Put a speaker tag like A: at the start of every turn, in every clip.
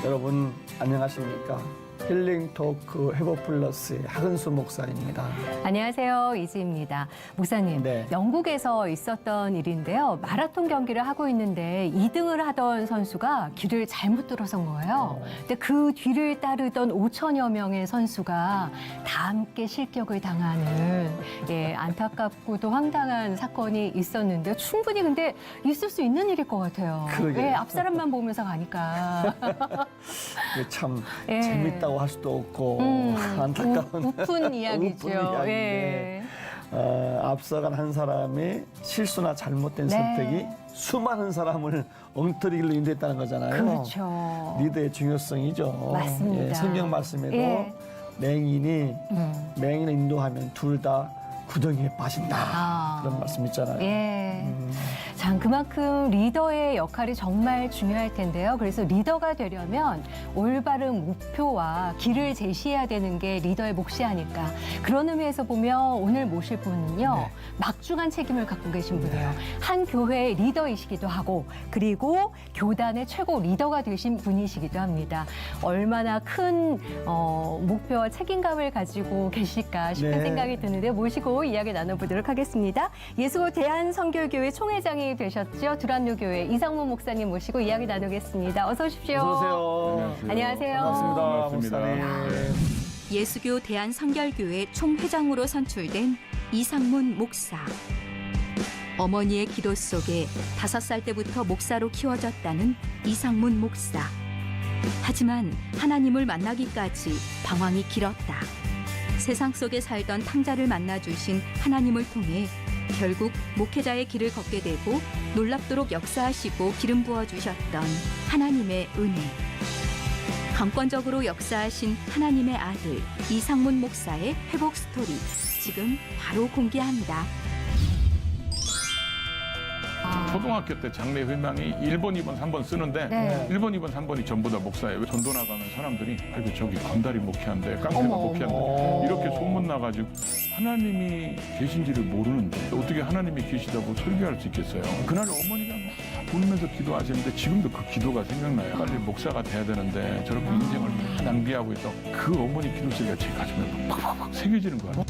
A: 여러분 안녕하십니까? 힐링 토크 회복 플러스의 하근수 목사입니다.
B: 안녕하세요. 이지입니다. 목사님,
A: 네.
B: 영국에서 있었던 일인데요. 마라톤 경기를 하고 있는데 2등을 하던 선수가 길을 잘못 들어선 거예요. 근데 그 뒤를 따르던 5천여 명의 선수가 다 함께 실격을 당하는 안타깝고도 황당한 사건이 있었는데 충분히 근데 있을 수 있는 일일 것 같아요.
A: 그러게요.
B: 앞 사람만 보면서 가니까.
A: 이게 참
B: 예.
A: 재밌다고 할 수도 없고 안타까운
B: 우픈 이야기죠.
A: 우픈 이야기인데
B: 예.
A: 앞서간 한 사람의 실수나 잘못된
B: 네.
A: 선택이 수많은 사람을 엉터리길로 인도했다는 거잖아요.
B: 그렇죠.
A: 리더의 중요성이죠.
B: 맞습니다.
A: 예, 성경 말씀에도
B: 예.
A: 맹인을 인도하면 둘 다 구덩이에 빠진다. 그런 말씀 있잖아요.
B: 예. 자, 그만큼 리더의 역할이 정말 중요할 텐데요. 그래서 리더가 되려면 올바른 목표와 길을 제시해야 되는 게 리더의 몫이 아닐까. 그런 의미에서 보면 오늘 모실 분은요.
A: 네.
B: 막중한 책임을 갖고 계신 분이에요. 한 교회의 리더이시기도 하고 그리고 교단의 최고 리더가 되신 분이시기도 합니다. 얼마나 큰 목표와 책임감을 가지고 계실까 싶은
A: 네.
B: 생각이 드는데 모시고 이야기 나눠보도록 하겠습니다. 예수고 대한선교교회 총회장이 되셨죠. 두란노교회 이상문 목사님 모시고 이야기 나누겠습니다. 어서 오십시오.
A: 어서 오세요.
B: 안녕하세요.
A: 반갑습니다. 목사님.
C: 예수교 대한성결교회 총회장으로 선출된 이상문 목사. 어머니의 기도 속에 5살 때부터 목사로 키워졌다는 이상문 목사. 하지만 하나님을 만나기까지 방황이 길었다. 세상 속에 살던 탕자를 만나주신 하나님을 통해 결국 목회자의 길을 걷게 되고 놀랍도록 역사하시고 기름 부어주셨던 하나님의 은혜. 강권적으로 역사하신 하나님의 아들 이상문 목사의 회복 스토리 지금 바로 공개합니다.
D: 초등학교 때 장래 희망이 1번, 2번, 3번 쓰는데
B: 네.
D: 1번, 2번, 3번이 전부 다 목사예요. 왜 전도 나가는 사람들이 아이고 저기 건달이 목회한대, 깡패가
B: 어머,
D: 목회한대
A: 어머.
D: 이렇게 소문나가지고 하나님이 계신지를 모르는데 어떻게 하나님이 계시다고 설교할 수 있겠어요. 그날 어머니가 막 울면서 기도하시는데 지금도 그 기도가 생각나요. 빨리 목사가 돼야 되는데 저렇게 인생을 다 낭비하고 있다. 그 어머니 기도 소리가 제 가슴에 팍팍팍 새겨지는 거예요.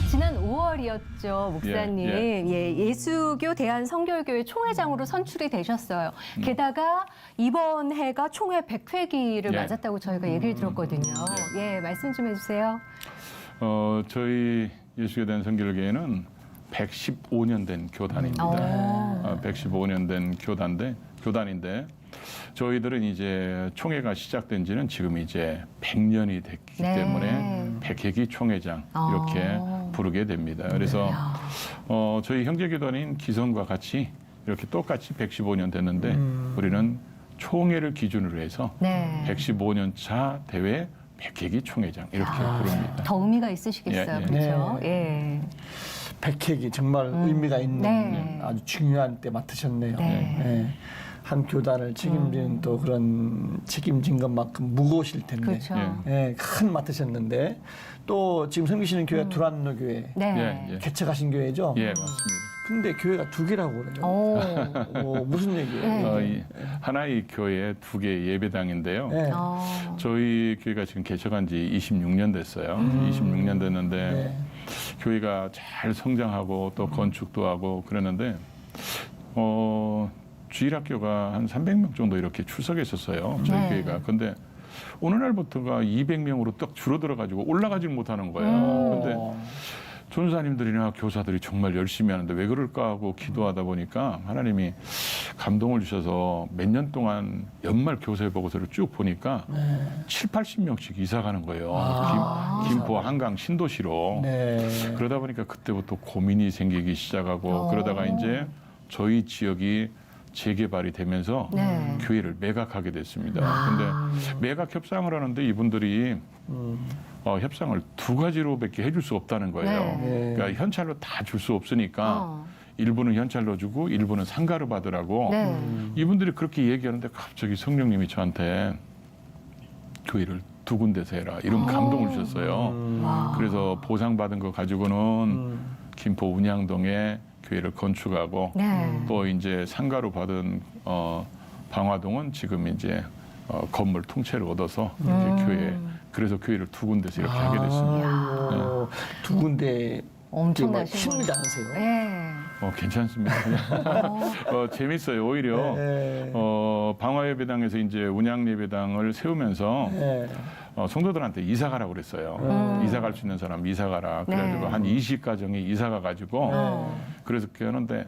B: 지난 5월이었죠, 목사님. 예수교 대한성결교회 총회장으로 선출이 되셨어요. 게다가 이번 해가 총회 100회기를
D: 예.
B: 맞았다고 저희가 얘기를 들었거든요. 예, 말씀 좀 해주세요.
D: 저희 예수교 대한성결교회는 115년 된 교단입니다. 115년 된 교단인데 저희들은 이제 총회가 시작된 지는 지금 이제 100년이 됐기
B: 네.
D: 때문에 백회기 총회장 이렇게 부르게 됩니다. 그래서 저희 형제교단인 기성과 같이 이렇게 똑같이 115년 됐는데 우리는 총회를 기준으로 해서
B: 네.
D: 115년 차 대회 백회기 총회장 이렇게 부릅니다.
B: 더 의미가 있으시겠어요,
D: 예, 예.
B: 그렇죠?
A: 네.
B: 예.
A: 백회기 정말 의미가 있는
B: 네.
A: 아주 중요한 때 맡으셨네요.
B: 네.
A: 예. 한 교단을 책임지는 또 그런 책임진 것만큼 무거우실 텐데
B: 그렇죠.
A: 예, 큰 맡으셨는데 또 지금 섬기시는 교회 두란노 교회
B: 네.
D: 예.
A: 개척하신 교회죠?
D: 예, 맞습니다.
A: 근데 교회가 2개라고 그래요.
B: 오.
A: 무슨 얘기예요?
B: 네.
D: 이 하나의 교회 2개 예배당인데요.
A: 네.
D: 저희 교회가 지금 개척한 지 26년 됐어요. 26년 됐는데
A: 네.
D: 교회가 잘 성장하고 또 건축도 하고 그러는데 주일학교가 한 300명 정도 이렇게 출석했었어요. 저희
B: 네.
D: 교회가. 근데 어느 날부터가 200명으로 딱 줄어들어가지고 올라가질 못하는 거예요. 근데 전사님들이나 교사들이 정말 열심히 하는데 왜 그럴까 하고 기도하다 보니까 하나님이 감동을 주셔서 몇 년 동안 연말 교사회 보고서를 쭉 보니까 7, 80명씩 이사 가는 거예요. 김포, 한강, 신도시로.
A: 네.
D: 그러다 보니까 그때부터 고민이 생기기 시작하고 그러다가 이제 저희 지역이 재개발이 되면서
B: 네.
D: 교회를 매각하게 됐습니다. 근데 매각 협상을 하는데 이분들이 협상을 2가지로밖에 해줄 수 없다는 거예요.
B: 네.
D: 그러니까 현찰로 다 줄 수 없으니까 일부는 현찰로 주고 일부는 상가로 받으라고
B: 네.
D: 이분들이 그렇게 얘기하는데 갑자기 성령님이 저한테 교회를 2군데서 해라 이런 감동을 주셨어요. 그래서 보상받은 거 가지고는 김포 운양동에 교회를 건축하고
B: 네.
D: 또 이제 상가로 받은 방화동은 지금 이제 건물 통째를 얻어서 이렇게 교회 그래서 교회를 두 군데서 이렇게 하게 됐습니다.
A: 아유, 두 군데
B: 엄청나신
A: 힘이 나세요.
B: 네.
D: 괜찮습니다. 그냥 재밌어요. 오히려
A: 네.
D: 방화예배당에서 이제 운양예배당을 세우면서
A: 네.
D: 성도들한테 이사 가라고 그랬어요. 이사 갈 수 있는 사람 이사 가라. 그래가지고
B: 네.
D: 한 20가정이 이사 가가지고 그래서 그렇게 하는데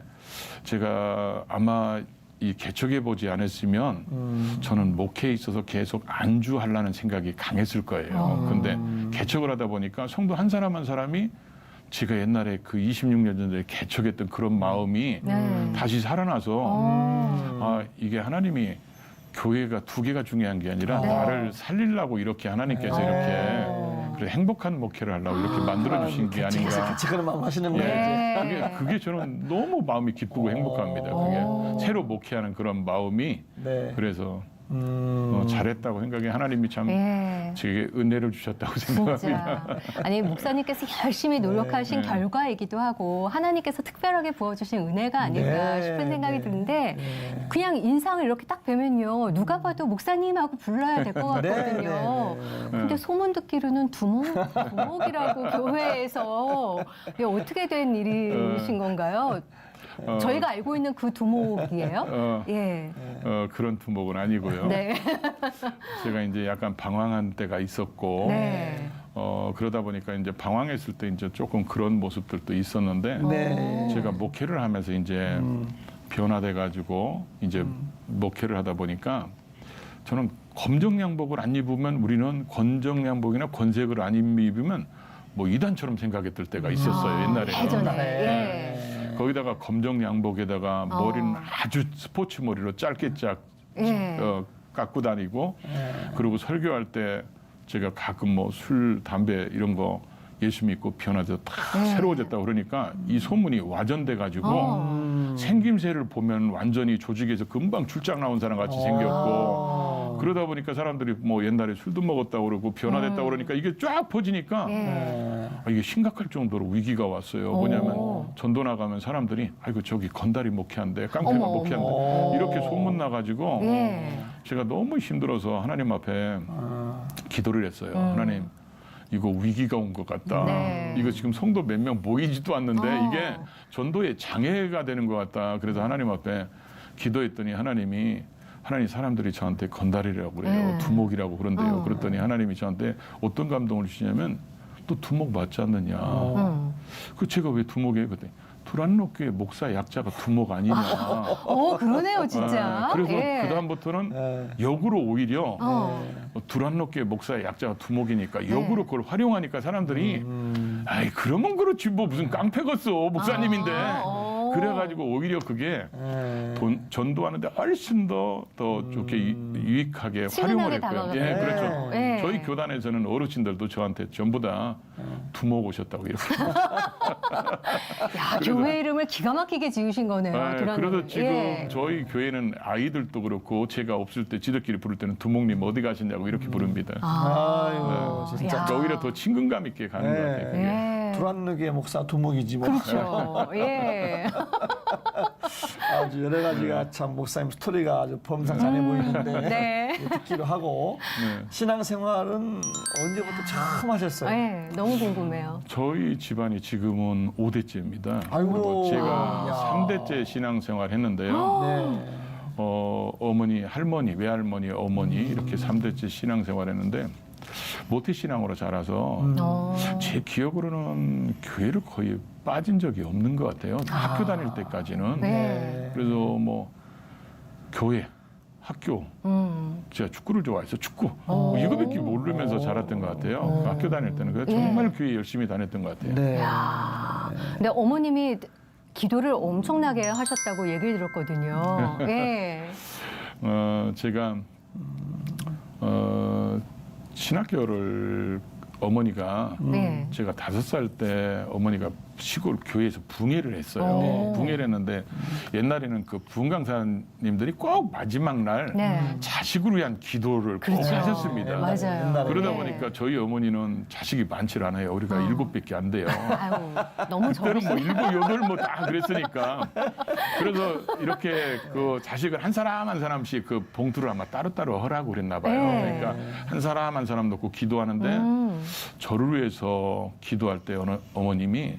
D: 제가 아마 이 개척해 보지 않았으면 저는 목회에 있어서 계속 안주하려는 생각이 강했을 거예요. 근데 개척을 하다 보니까 성도 한 사람 한 사람이 제가 옛날에 그 26년 전에 개척했던 그런 마음이
B: 네.
D: 다시 살아나서 이게 하나님이 교회가 두 개가 중요한 게 아니라 나를 살리려고 이렇게 하나님께서 이렇게 그래 행복한 목회를 하려고 이렇게 만들어 주신 게 아닌가.
A: 개척하는 마음 하시는 거예요.
B: 네.
D: 그게 저는 너무 마음이 기쁘고 행복합니다. 그게 새로 목회하는 그런 마음이
A: 네.
D: 그래서 잘했다고 생각해. 하나님이 참
B: 예.
D: 제게 은혜를 주셨다고 생각합니다.
B: 진짜. 아니, 목사님께서 열심히 노력하신
D: 네.
B: 결과이기도 하고 하나님께서 특별하게 부어주신 은혜가 아닐까
A: 네.
B: 싶은 생각이
A: 네.
B: 드는데
A: 네.
B: 그냥 인상을 이렇게 딱 뵈면요. 누가 봐도 목사님하고 불러야 될 것 같거든요.
A: 네.
B: 근데 소문 듣기로는 두목이라고 교회에서 이게 어떻게 된 일이신 건가요? 저희가 알고 있는 그 두목이에요? 예.
D: 그런 두목은 아니고요.
B: 네.
D: 제가 이제 약간 방황한 때가 있었고
B: 네.
D: 그러다 보니까 이제 방황했을 때 이제 조금 그런 모습들도 있었는데
A: 네.
D: 제가 목회를 하면서 이제 변화돼 가지고 이제 목회를 하다 보니까 저는 검정양복을 안 입으면 우리는 권정양복이나 권색을 안 입으면 뭐 이단처럼 생각했을 때가 있었어요. 옛날에.
B: 예전에.
A: 네.
B: 예.
D: 거기다가 검정 양복에다가 머리는 아주 스포츠 머리로 짧게
B: 예.
D: 깎고 다니고 그리고 설교할 때 제가 가끔 뭐 술, 담배 이런 거 예수 믿고 변화돼서 다 새로워졌다고 그러니까 이 소문이 와전돼 가지고 생김새를 보면 완전히 조직에서 금방 출장 나온 사람 같이 생겼고 그러다 보니까 사람들이 뭐 옛날에 술도 먹었다고 그러고 변화됐다고 그러니까 이게 쫙 퍼지니까 이게 심각할 정도로 위기가 왔어요. 뭐냐면 전도 나가면 사람들이 아이고 저기 건달이 목회한대, 깡패가
B: 어머,
D: 목회한대 이렇게 소문 나가지고
B: 예.
D: 제가 너무 힘들어서 하나님 앞에 기도를 했어요. 하나님 이거 위기가 온 것 같다.
B: 네.
D: 이거 지금 성도 몇 명 모이지도 않는데 이게 전도에 장애가 되는 것 같다. 그래서 하나님 앞에 기도했더니 하나님 사람들이 저한테 건달이라고 그래요. 두목이라고 그런데요. 그랬더니 하나님이 저한테 어떤 감동을 주시냐면 또 두목 맞지 않느냐. 그 제가 왜 두목이에요? 그랬더니 두란노교회 목사 약자가 두목 아니냐.
B: 그러네요, 진짜.
D: 그래서
B: 예.
D: 그다음부터는 역으로 오히려 두란노교회 목사의 약자가 두목이니까 역으로 그걸 활용하니까 사람들이 아이 그러면 그렇지 뭐 무슨 깡패가 써 목사님인데 그래가지고 오히려 그게 전도하는데 훨씬 더 좋게 유익하게 활용을 했고요.
B: 다가가는.
D: 예, 그렇죠.
B: 예.
D: 저희 교단에서는 어르신들도 저한테 전부 다 두목 오셨다고 이렇게.
B: 야, 교회 이름을 기가 막히게 지으신 거네요.
D: 그래서 지금
B: 예.
D: 저희 교회는 아이들도 그렇고 제가 없을 때 지들끼리 부를 때는 두목님 어디 가시냐고 이렇게 부릅니다.
A: 아유, 진짜.
B: 야.
D: 그러니까 오히려 더 친근감 있게 가는 것 같아요. 그게.
B: 예.
A: 두란노교회 목사 두목이지 뭐.
B: 그렇죠. 예.
A: 아주 여러 가지가 참 목사님 스토리가 아주 범상찮아 보이는데
B: 네.
A: 듣기도 하고
D: 네.
A: 신앙생활은 언제부터 처음 하셨어요?
B: 예. 너무 궁금해요.
D: 저희 집안이 지금은 5대째입니다.
A: 아이고.
D: 제가
A: 야.
D: 3대째 신앙생활 했는데요.
A: 네.
D: 어머니, 할머니, 외할머니, 어머니 이렇게 3대째 신앙생활 했는데 모태신앙으로 자라서 제 기억으로는 교회를 거의 빠진 적이 없는 것 같아요. 학교 다닐 때까지는.
B: 네.
D: 그래서 뭐 교회, 학교, 제가 축구를 좋아해서 축구 이거밖에 모르면서 자랐던 것 같아요. 학교 다닐 때는 그래서 정말 교회 열심히 다녔던 것 같아요.
A: 네.
B: 근데 어머님이 기도를 엄청나게 하셨다고 얘기를 들었거든요. 예.
D: 제가 신학교를 어머니가
B: 네.
D: 제가 5살 때 어머니가 시골 교회에서 붕해를 했어요.
B: 오.
D: 붕해를 했는데 옛날에는 그 부흥강사님들이 꼭 마지막 날
B: 네.
D: 자식을 위한 기도를 꼭
B: 그렇죠.
D: 하셨습니다.
B: 맞아요.
A: 옛날에.
D: 그러다
B: 네.
D: 보니까 저희 어머니는 자식이 많지 않아요. 우리가 7밖에 안 돼요.
B: 아유, 너무
D: 그때는 뭐
B: 적으시네.
D: 7, 8 뭐 다 그랬으니까. 그래서 이렇게 그 자식을 한 사람 한 사람씩 그 봉투를 아마 따로따로 하라고 그랬나 봐요.
B: 네.
D: 그러니까 한 사람 한 사람 놓고 기도하는데 저를 위해서 기도할 때 어머님이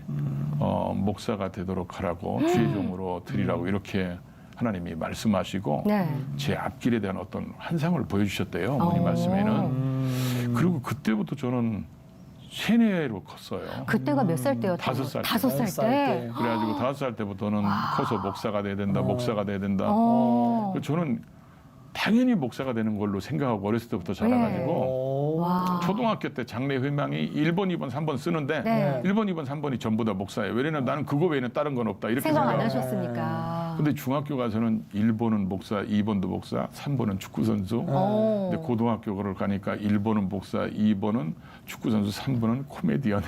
D: 목사가 되도록 하라고 주의 종으로 드리라고 이렇게 하나님이 말씀하시고
B: 네.
D: 제 앞길에 대한 어떤 환상을 보여주셨대요. 어머니 말씀에는. 그리고 그때부터 저는 세뇌로 컸어요.
B: 그때가 몇 살 때였죠?
D: 5살 때.
B: 5살 때.
D: 그래가지고 5살 때부터는 커서 목사가 돼야 된다, 목사가 돼야 된다.
B: 어.
D: 저는 당연히 목사가 되는 걸로 생각하고 어렸을 때부터 자라가지고
A: 오.
B: 와.
D: 초등학교 때 장래 희망이 1번, 2번, 3번 쓰는데
B: 네.
D: 1번, 2번, 3번이 전부 다 목사예요. 왜냐면 나는 그거 외에는 다른 건 없다. 이렇게
B: 생각 안
D: 생각하고.
B: 하셨으니까.
D: 근데 중학교 가서는 1번은 목사, 2번도 목사, 3번은 축구 선수.
B: 어.
D: 근데 고등학교를 가니까 1번은 목사, 2번은 축구 선수, 3번은 코미디언.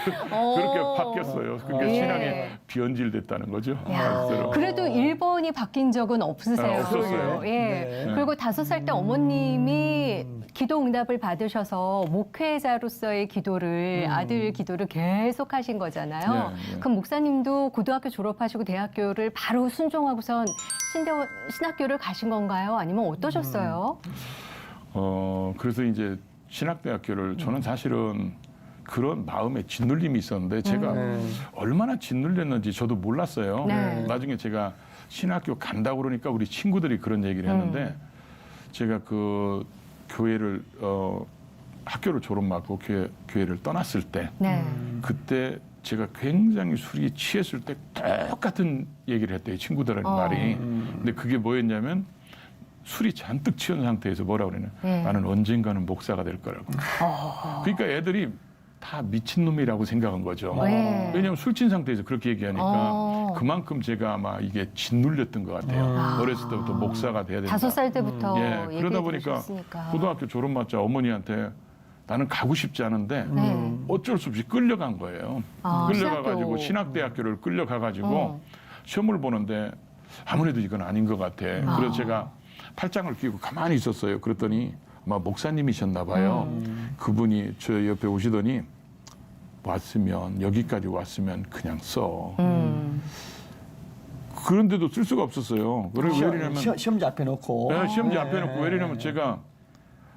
D: 그렇게 바뀌었어요. 그러니까
B: 예.
D: 신앙이 비언질됐다는 거죠.
B: 야,
D: 말씀대로.
B: 그래도 1번이 바뀐 적은 없으세요.
D: 없었어요.
B: 예.
A: 네.
B: 그리고 5살 때 어머님이 기도 응답을 받으셔서 목회자로서의 기도를 아들 기도를 계속 하신 거잖아요.
D: 네, 네.
B: 그럼 목사님도 고등학교 졸업하시고 대학교를 바로 순종하고선 신학교를 가신 건가요? 아니면 어떠셨어요?
D: 그래서 이제 신학대학교를 저는 사실은 그런 마음에 짓눌림이 있었는데 제가 얼마나 짓눌렸는지 저도 몰랐어요.
B: 네.
D: 나중에 제가 신학교 간다고 그러니까 우리 친구들이 그런 얘기를 했는데 제가 그 교회를 학교를 졸업하고 교회를 떠났을 때
B: 네.
D: 그때 제가 굉장히 술이 취했을 때 똑같은 얘기를 했대요. 친구들의 말이. 근데 그게 뭐였냐면 술이 잔뜩 취한 상태에서 뭐라 그러냐.
B: 네.
D: 나는 언젠가는 목사가 될 거라고. 그러니까 애들이 다 미친놈이라고 생각한 거죠.
B: 네.
D: 왜냐하면 술 취한 상태에서 그렇게 얘기하니까 그만큼 제가 아마 이게 짓눌렸던 것 같아요. 어렸을 때부터 목사가 돼야 된다.
B: 5살 때부터
D: 예, 그러다 보니까
B: 얘기해주셨으니까.
D: 고등학교 졸업맞자 어머니한테 나는 가고 싶지 않은데
B: 네.
D: 어쩔 수 없이 끌려간 거예요.
B: 아,
D: 끌려가가지고
B: 신학교.
D: 신학대학교를 끌려가가지고 시험을 보는데 아무래도 이건 아닌 것 같아. 그래서 제가 팔짱을 끼고 가만히 있었어요. 그랬더니 아마 목사님이셨나 봐요. 그분이 저 옆에 오시더니 여기까지 왔으면 그냥 써. 그런데도 쓸 수가 없었어요. 왜냐면
A: 시험지 앞에 놓고.
D: 네, 시험지 앞에 놓고 왜냐면 제가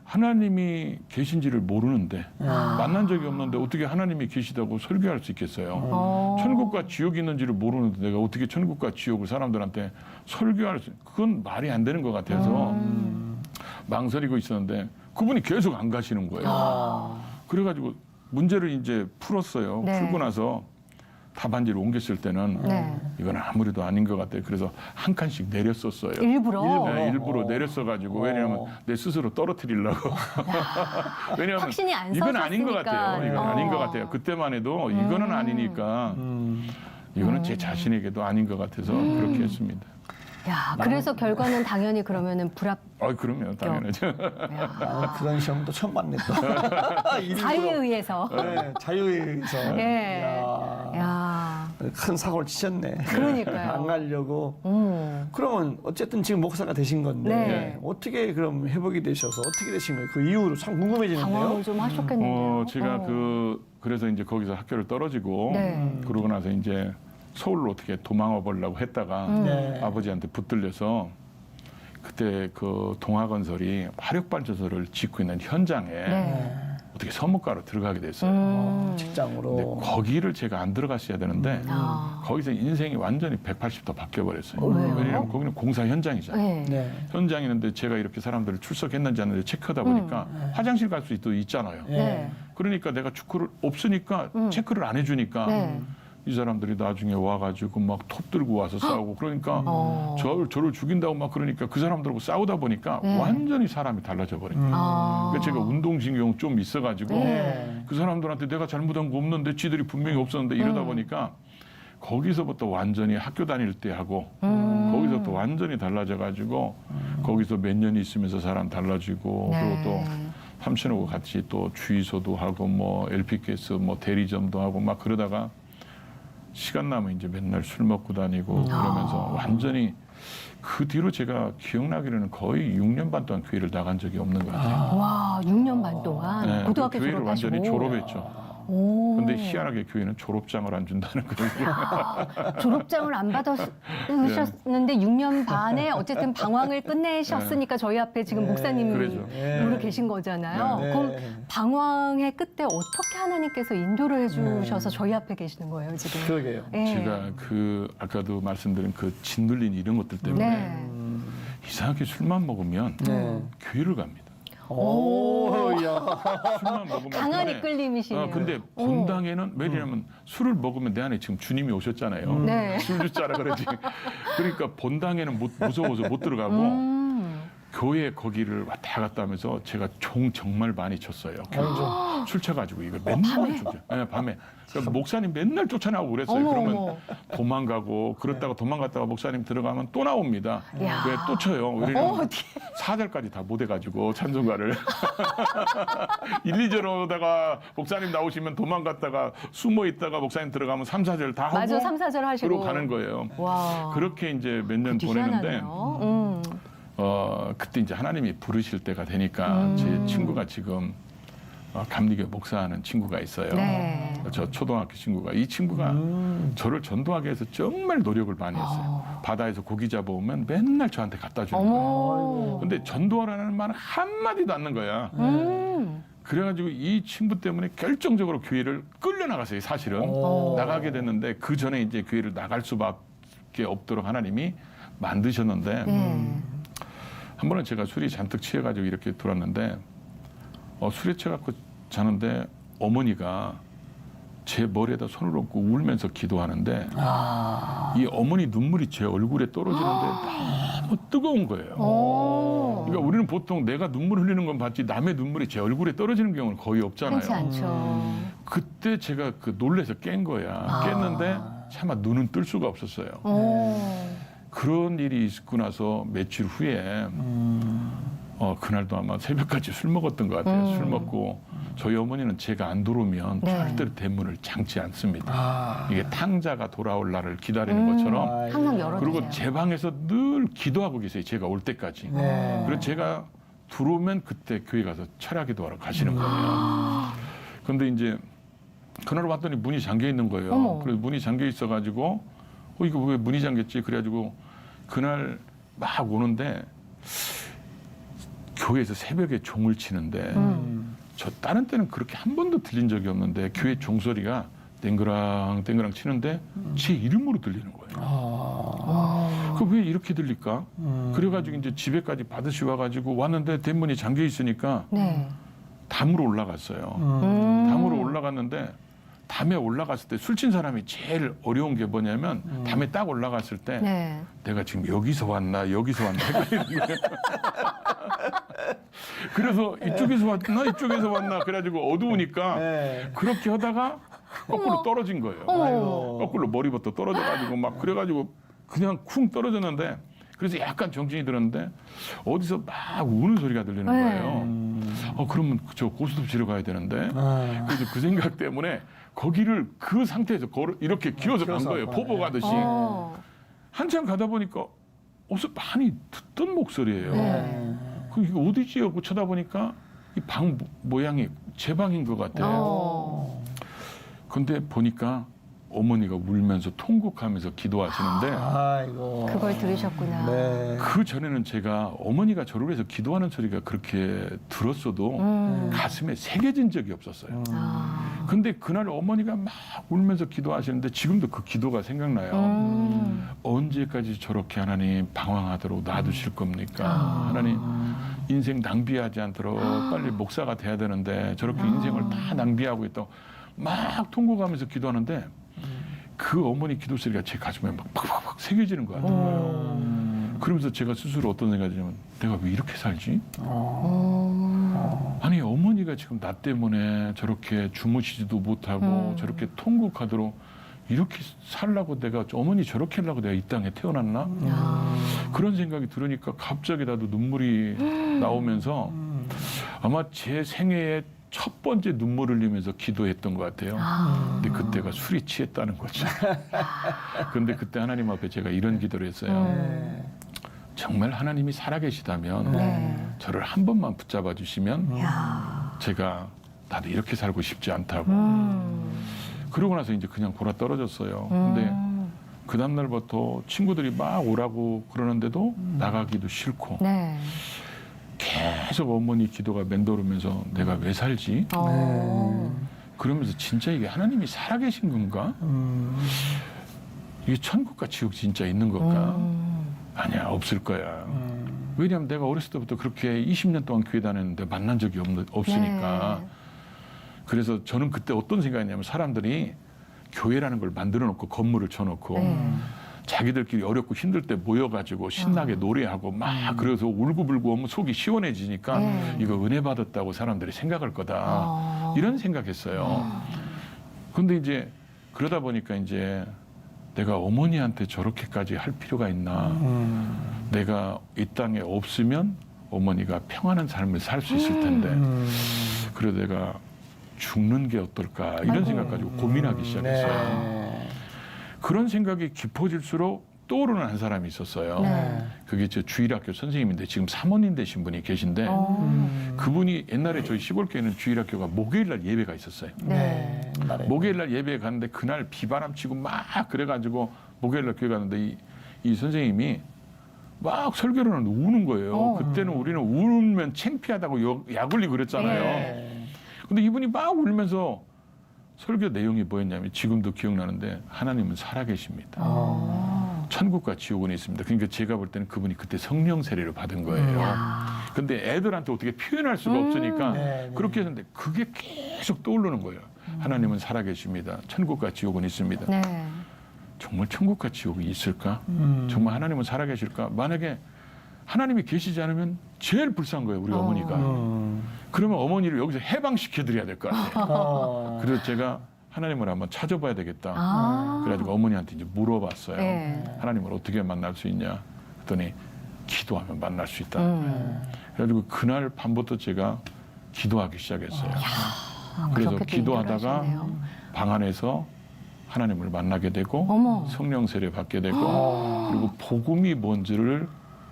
D: 하나님이 계신지를 모르는데 만난 적이 없는데 어떻게 하나님이 계시다고 설교할 수 있겠어요. 천국과 지옥이 있는지를 모르는데 내가 어떻게 천국과 지옥을 사람들한테 설교할 수 그건 말이 안 되는 것 같아서 망설이고 있었는데 그분이 계속 안 가시는 거예요. 그래가지고 문제를 이제 풀었어요.
B: 네.
D: 풀고 나서 답안지를 옮겼을 때는
B: 네.
D: 이건 아무래도 아닌 것 같아요. 그래서 한 칸씩 내렸었어요.
B: 일부러?
D: 네, 일부러 내렸어가지고 왜냐하면 내 스스로 떨어뜨리려고. 왜냐하면
B: 확신이 안
D: 이건 아닌 것
B: 서셨으니까.
D: 같아요. 이건 아닌 것 같아요. 그때만 해도 이거는 아니니까 이거는 제 자신에게도 아닌 것 같아서 그렇게 했습니다.
B: 야, 그래서 결과는 당연히 그러면은
D: 그럼요, 당연하죠.
A: 그런 시험도 처음 봤네 또. 일부러.
B: 자유에 의해서.
A: 네, 자유에 의해서.
B: 예.
A: 이야,
B: 야,
A: 큰 사고를 치셨네.
B: 그러니까요.
A: 안 가려고. 그러면 어쨌든 지금 목사가 되신 건데
B: 네.
A: 어떻게 그럼 회복이 되셔서 어떻게 되신 거예요? 그 이후로 참 궁금해지는데요.
B: 당황을 좀 하셨겠는데요.
D: 제가 그래서 이제 거기서 학교를 떨어지고
B: 네.
D: 그러고 나서 이제 서울로 어떻게 도망와 보려고 했다가
A: 네.
D: 아버지한테 붙들려서 그때 그 동아건설이 화력발전소를 짓고 있는 현장에
B: 네.
D: 어떻게 선무과로 들어가게 됐어요.
A: 직장으로.
D: 근데 거기를 제가 안 들어갔어야 되는데
B: 아.
D: 거기서 인생이 완전히 180도 바뀌어버렸어요.
B: 왜요?
D: 왜냐하면 거기는 공사 현장이잖아요.
B: 네.
A: 네.
D: 현장이는데 제가 이렇게 사람들을 출석했는지 안 했는지 체크하다 보니까 화장실 갈 수도 있잖아요.
B: 네.
D: 그러니까 내가 축구를 없으니까 체크를 안 해주니까
B: 네.
D: 이 사람들이 나중에 와가지고 막 톱 들고 와서 싸우고 그러니까 저를 죽인다고 막 그러니까 그 사람들하고 싸우다 보니까
B: 네.
D: 완전히 사람이 달라져 버린 거예요.
B: 아.
D: 그러니까 제가 운동신경 좀 있어가지고
B: 네.
D: 그 사람들한테 내가 잘못한 거 없는데 지들이 분명히 없었는데 이러다 보니까 거기서부터 완전히 학교 다닐 때 하고 거기서부터 완전히 달라져가지고 거기서 몇 년 있으면서 사람 달라지고
B: 네.
D: 그리고 또 삼촌하고 같이 또 주유소도 하고 뭐 LP가스 뭐 대리점도 하고 막 그러다가 시간 나면 이제 맨날 술 먹고 다니고 그러면서 완전히 그 뒤로 제가 기억나기로는 거의 6년 반 동안 교회를 나간 적이 없는 것 같아요.
B: 와, 6년 반 동안
D: 네,
B: 고등학교
D: 교회를
B: 졸업하시고.
D: 완전히 졸업했죠.
B: 오.
D: 근데 희한하게 교회는 졸업장을 안 준다는 거예요.
B: 졸업장을 안 받으셨는데 6년 반에 어쨌든 방황을 끝내셨으니까 저희 앞에 지금 목사님으로
D: 그러죠.
B: 계신 거잖아요.
A: 네.
B: 그럼 방황의 끝에 어떻게 하나님께서 인도를 해주셔서 저희 앞에 계시는 거예요, 지금?
A: 그러게요.
B: 네.
D: 제가 그 아까도 말씀드린 그 짓눌린 이런 것들 때문에
B: 네.
D: 이상하게 술만 먹으면
A: 네.
D: 교회를 갑니다.
A: 오, 야.
D: 술만 먹으면
B: 강한
D: 근데,
B: 이끌림이시네요.
D: 근데 본당에는 왜냐하면 술을 먹으면 내 안에 지금 주님이 오셨잖아요.
B: 네.
D: 술 주자라 그러지. 그러니까 본당에는 무서워서 못 들어가고 교회 거기를 왔다 갔다 하면서 제가 종 정말 많이 쳤어요. 출쳐가지고 이거 맨날 쫓아. 네, 밤에. 그러니까 목사님 맨날 쫓아나오고 그랬어요.
B: 어머,
D: 그러면
B: 어머.
D: 도망가고 그러다가 도망갔다가 목사님 들어가면 또 나옵니다.
B: 야.
D: 왜 또 쳐요? 왜냐면
B: 어떻게?
D: 4절까지 다 못 해가지고 찬송가를 1, 2절 오다가 목사님 나오시면 도망갔다가 숨어 있다가 목사님 들어가면 3, 4절 다 하고
B: 맞아, 3, 4절 하시고.
D: 그러고 가는 거예요.
B: 와.
D: 그렇게 이제 몇 년 보내는데
B: 희한하네요.
D: 그때 이제 하나님이 부르실 때가 되니까 제 친구가 지금 감리교 목사하는 친구가 있어요.
B: 네.
D: 저 초등학교 친구가 이 친구가 저를 전도하기 위해서 정말 노력을 많이 했어요. 바다에서 고기 잡아오면 맨날 저한테 갖다 주는 거예요.
B: 어머.
D: 근데 전도하라는 말은 한마디도 않는 거야. 그래가지고 이 친구 때문에 결정적으로 교회를 끌려나갔어요. 사실은 나가게 됐는데 그 전에 이제 교회를 나갈 수밖에 없도록 하나님이 만드셨는데 한 번은 제가 술이 잔뜩 취해가지고 이렇게 들었는데 술에 취해갖고 자는데 어머니가 제 머리에다 손을 얹고 울면서 기도하는데 이 어머니 눈물이 제 얼굴에 떨어지는데 너무 뜨거운 거예요. 그러니까 우리는 보통 내가 눈물 흘리는 건 봤지 남의 눈물이 제 얼굴에 떨어지는 경우는 거의 없잖아요.
B: 흔치 않죠.
D: 그때 제가 그 놀래서 깬 거야. 깼는데 차마 눈은 뜰 수가 없었어요. 그런 일이 있고 나서 며칠 후에 그날도 아마 새벽까지 술 먹었던 것 같아요. 술 먹고 저희 어머니는 제가 안 들어오면
B: 네.
D: 절대로 대문을 잠지 않습니다. 이게 탕자가 돌아올 날을 기다리는 것처럼
B: 항상 열어두세요.
D: 그리고 제 방에서 늘 기도하고 계세요. 제가 올 때까지.
A: 네.
D: 그래서 제가 들어오면 그때 교회 가서 철야기도하러 가시는 거예요. 근데 이제 그날 왔더니 문이 잠겨 있는 거예요.
B: 어머.
D: 그래서 문이 잠겨 있어가지고 이거 왜 문이 잠겼지? 그래가지고 그날 막 오는데 교회에서 새벽에 종을 치는데 저 다른 때는 그렇게 한 번도 들린 적이 없는데 교회 종소리가 땡그랑 땡그랑 치는데 제 이름으로 들리는 거예요. 그 왜 이렇게 들릴까? 그래가지고 이제 집에까지 받으시 와가지고 왔는데 대문이 잠겨 있으니까
B: 네.
D: 담으로 올라갔어요. 담으로 올라갔는데 담에 올라갔을 때 술 친 사람이 제일 어려운 게 뭐냐면 담에 딱 올라갔을 때
B: 네.
D: 내가 지금 여기서 왔나 여기서 왔나 헷갈리는 거예요. 그래서 이쪽에서 왔나 이쪽에서 왔나 그래가지고 어두우니까
A: 네.
D: 그렇게 하다가 거꾸로 떨어진 거예요.
A: 아이고.
D: 거꾸로 머리부터 떨어져가지고 막 그래가지고 그냥 쿵 떨어졌는데 그래서 약간 정신이 들었는데 어디서 막 우는 소리가 들리는
B: 네.
D: 거예요. 그러면 저 고스톱치러 가야 되는데
A: 아.
D: 그래서 그 생각 때문에 거기를 그 상태에서 이렇게 기어서 간
A: 기어서
D: 거예요.
A: 갔구나.
D: 포보 가듯이. 한참 가다 보니까 어디서 많이 듣던 목소리예요.
B: 네.
D: 그 이게 어디지 하고 쳐다보니까 이 방 모양이 제 방인 것 같아요. 근데 보니까 어머니가 울면서 통곡하면서 기도하시는데
A: 아이고.
B: 그걸 들으셨구나.
A: 네.
D: 그 전에는 제가 어머니가 저를 위해서 기도하는 소리가 그렇게 들었어도 가슴에 새겨진 적이 없었어요. 근데 그날 어머니가 막 울면서 기도하시는데 지금도 그 기도가 생각나요. 언제까지 저렇게 하나님 방황하도록 놔두실 겁니까? 하나님 인생 낭비하지 않도록 빨리 목사가 돼야 되는데 저렇게 인생을 다 낭비하고 있다고 막 통곡하면서 기도하는데 그 어머니 기도 소리가 제 가슴에 막 팍팍팍 새겨지는 것 같은 거예요. 그러면서 제가 스스로 어떤 생각이 드냐면 내가 왜 이렇게 살지? 아니 어머니가 지금 나 때문에 저렇게 주무시지도 못하고 저렇게 통곡하도록 이렇게 살라고 내가 어머니 저렇게 하려고 내가 이 땅에 태어났나? 그런 생각이 들으니까 갑자기 나도 눈물이 나오면서 아마 제 생애에 첫 번째 눈물을 흘리면서 기도했던 것 같아요. 근데 그때가 술이 취했다는 거죠. 그런데 그때 하나님 앞에 제가 이런 기도를 했어요. 정말 하나님이 살아계시다면
B: 네.
D: 저를 한 번만 붙잡아 주시면
B: 야.
D: 제가 나도 이렇게 살고 싶지 않다고. 그러고 나서 이제 그냥 골아 떨어졌어요. 근데 그 다음날부터 친구들이 막 오라고 그러는데도 나가기도 싫고
B: 네.
D: 계속 어머니 기도가 맴돌면서 내가 왜 살지? 그러면서 진짜 이게 하나님이 살아계신 건가? 이게 천국과 지옥 진짜 있는 걸까? 아니야, 없을 거야. 왜냐하면 내가 어렸을 때부터 그렇게 20년 동안 교회 다녔는데 만난 적이 없으니까.
B: 네.
D: 그래서 저는 그때 어떤 생각이냐면 사람들이 교회라는 걸 만들어 놓고 건물을 쳐놓고 자기들끼리 어렵고 힘들 때 모여가지고 신나게 노래하고 막 그래서 울고불고 오면 속이 시원해지니까 이거 은혜 받았다고 사람들이 생각할 거다. 이런 생각했어요. 근데 이제 그러다 보니까 이제 내가 어머니한테 저렇게까지 할 필요가 있나. 내가 이 땅에 없으면 어머니가 평안한 삶을 살 수 있을 텐데. 그래서 내가 죽는 게 어떨까 이런 생각 가지고 고민하기 시작했어요. 그런 생각이 깊어질수록 떠오르는 한 사람이 있었어요.
B: 네.
D: 그게 제 주일학교 선생님인데 지금 사모님 되신 분이 계신데 그분이 옛날에 저희 시골교회는 주일학교가 목요일날 예배가 있었어요.
B: 네.
D: 목요일날 예배에 갔는데 그날 비바람 치고 막 그래가지고 목요일날 교회 갔는데 이 선생님이 막 설교를 하는데 우는 거예요. 그때는 우리는 울면 창피하다고 약 올리고 그랬잖아요. 근데 이분이 막 울면서 설교 내용이 뭐였냐면 지금도 기억나는데 하나님은 살아계십니다. 천국과 지옥은 있습니다. 그러니까 제가 볼 때는 그분이 그때 성령 세례를 받은 거예요. 근데 애들한테 어떻게 표현할 수가 없으니까 그렇게 했는데 그게 계속 떠오르는 거예요. 하나님은 살아계십니다. 천국과 지옥은 있습니다.
B: 네.
D: 정말 천국과 지옥이 있을까? 정말 하나님은 살아계실까? 만약에 하나님이 계시지 않으면 제일 불쌍한 거예요, 우리 어머니가. 그러면 어머니를 여기서 해방시켜드려야 될 것 같아요. 그래서 제가 하나님을 한번 찾아봐야 되겠다. 그래가지고 어머니한테 이제 물어봤어요.
B: 네.
D: 하나님을 어떻게 만날 수 있냐? 그랬더니 기도하면 만날 수 있다. 그래가지고 그날 밤부터 제가 기도하기 시작했어요. 그래서
B: 그렇게 또
D: 기도하다가
B: 인도를 하시네요.
D: 방 안에서 하나님을 만나게 되고
B: 어머.
D: 성령 세례 받게 되고 그리고 복음이 뭔지를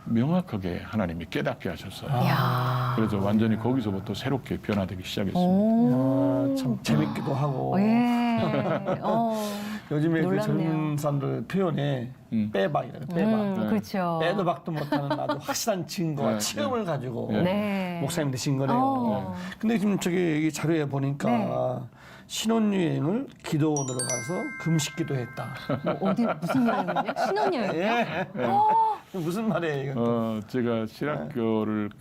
D: 명확하게 하나님이 깨닫게 하셨어요.
B: 이야.
D: 그래서 완전히 거기서부터 새롭게 변화되기 시작했습니다.
B: 오.
A: 참 재밌기도 하고.
B: 예.
A: 요즘에 그
B: 놀랍네요.
A: 젊은 사람들 표현에 빼박이라고 빼박.
D: 네.
B: 그렇죠.
A: 빼도 박도 못하는 아주 확실한 증거와
D: 네,
A: 체험을 가지고
B: 네.
A: 목사님 되신 거네요. 근데 지금 저기 이 자료에 보니까
B: 네.
A: 신혼여행을 기도원으로 가서 금식기도했다.
B: 뭐 어디 무슨 여행이요? 신혼여행이요?
A: 예. 무슨 말이에요, 이건?
D: 제가 신학교를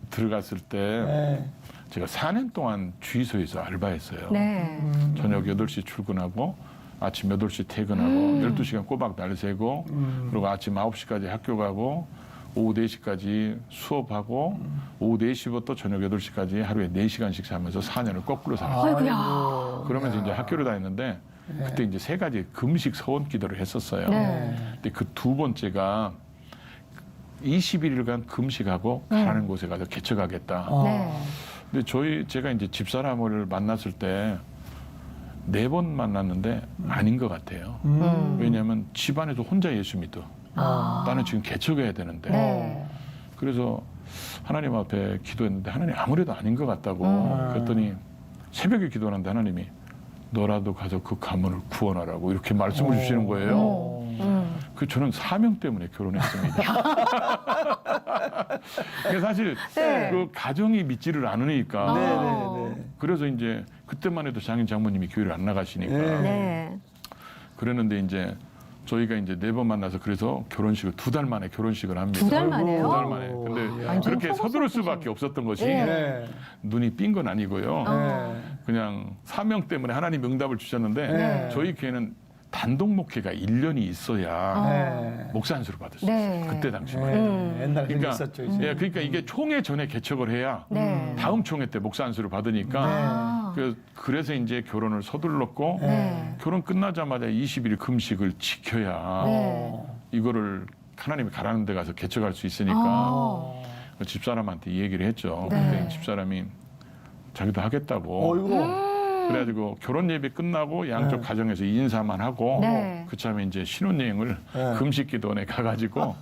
D: 들어갔을 때
A: 네.
D: 제가 4년 동안 주유소에서 알바했어요.
B: 네.
D: 저녁 8시 출근하고 아침 8시 퇴근하고 12시간 꼬박 날새고 그리고 아침 9시까지 학교 가고 오후 4시까지 수업하고 오후 4시부터 저녁 8시까지 하루에 4시간씩 자면서 4년을 거꾸로 살았어요.
B: 아이고야.
D: 그러면서 이제 학교를 다녔는데 그때 이제 3가지 금식 서원 기도를 했었어요.
B: 네.
D: 근데 그 두 번째가 21일간 금식하고 가라는 곳에 가서 개척하겠다.
B: 네.
D: 근데 제가 이제 집사람을 만났을 때 4번 만났는데 아닌 것 같아요. 왜냐하면 집안에서 혼자 예수 믿어. 나는 지금 개척해야 되는데.
B: 네.
D: 그래서 하나님 앞에 기도했는데 하나님 아무래도 아닌 것 같다고. 그랬더니 새벽에 기도하는데 하나님이 너라도 가서 그 가문을 구원하라고 이렇게 말씀을 주시는 거예요. 그 저는 사명 때문에 결혼했습니다. 그게 사실
B: 네.
D: 그 가정이 믿지를 않으니까.
A: 네.
D: 그래서 이제 그때만 해도 장인 장모님이 교회를 안 나가시니까.
B: 네.
D: 그랬는데 이제 저희가 이제 4번 만나서 그래서 결혼식을 2달 만에 결혼식을 합니다.
B: 2달 만에요?
D: 2달 만에. 근데
B: 완전
D: 그렇게 서두를
B: 초보셨구나.
D: 수밖에 없었던 것이
B: 네.
A: 네.
D: 눈이 삔 건 아니고요.
A: 네.
D: 그냥 사명 때문에 하나님 응답을 주셨는데
A: 네.
D: 저희 교회는 단독 목회가 1년이 있어야
A: 네.
D: 목사 안수를 받았어요.
B: 네.
D: 그때 당시만.
A: 네. 옛날에 그런 게
D: 그러니까,
A: 있었죠. 이제.
D: 예, 그러니까 이게 총회 전에 개척을 해야
B: 네.
D: 다음 총회 때 목사 안수를 받으니까
B: 아.
D: 그래서 이제 결혼을 서둘렀고
B: 네.
D: 결혼 끝나자마자 20일 금식을 지켜야
B: 네.
D: 이거를 하나님이 가라는 데 가서 개척할 수 있으니까
B: 아.
D: 집사람한테 이 얘기를 했죠.
B: 네.
D: 근데 집사람이 자기도 하겠다고.
A: 어이구.
D: 그래가지고 결혼 예배 끝나고 양쪽
A: 네.
D: 가정에서 인사만 하고
B: 네.
D: 그참에 이제 신혼여행을
A: 네.
D: 금식기도원에 가가지고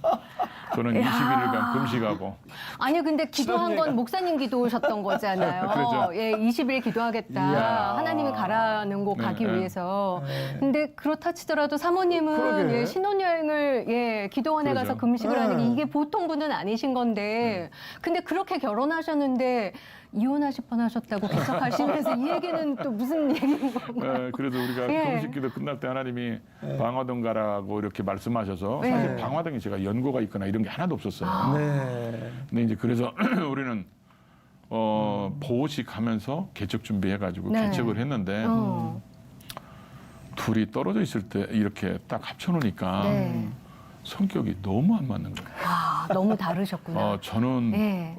D: 저는 21일간 금식하고
B: 아니 근데 기도한 건 목사님 기도하셨던 거잖아요.
D: 그렇죠.
B: 예, 20일 기도하겠다.
A: 이야.
B: 하나님이 가라는 곳
D: 네,
B: 가기
D: 네.
B: 위해서.
A: 네.
B: 근데 그렇다 치더라도 사모님은
A: 그러게.
B: 예, 신혼여행을 예, 기도원에
D: 그러죠.
B: 가서 금식을 하는 게
A: 네.
B: 이게 보통 분은 아니신 건데 근데 그렇게 결혼하셨는데 이혼하실 뻔하셨다고 개척하시면서 이 얘기는 또 무슨 얘기인 건가요?
D: 그래도 우리가
B: 예.
D: 금식기도 끝날 때 하나님이 방화동 가라고 이렇게 말씀하셔서
B: 네.
D: 사실 방화동에 제가 연고가 있거나 이런 게 하나도 없었어요.
A: 네.
D: 근데 이제 그래서 우리는 보호식 하면서 개척 준비해가지고
B: 네.
D: 개척을 했는데
B: 어.
D: 둘이 떨어져 있을 때 이렇게 딱 합쳐놓으니까
B: 네.
D: 성격이 너무 안 맞는 거예요.
B: 아, 너무 다르셨구나.
D: 저는
B: 예.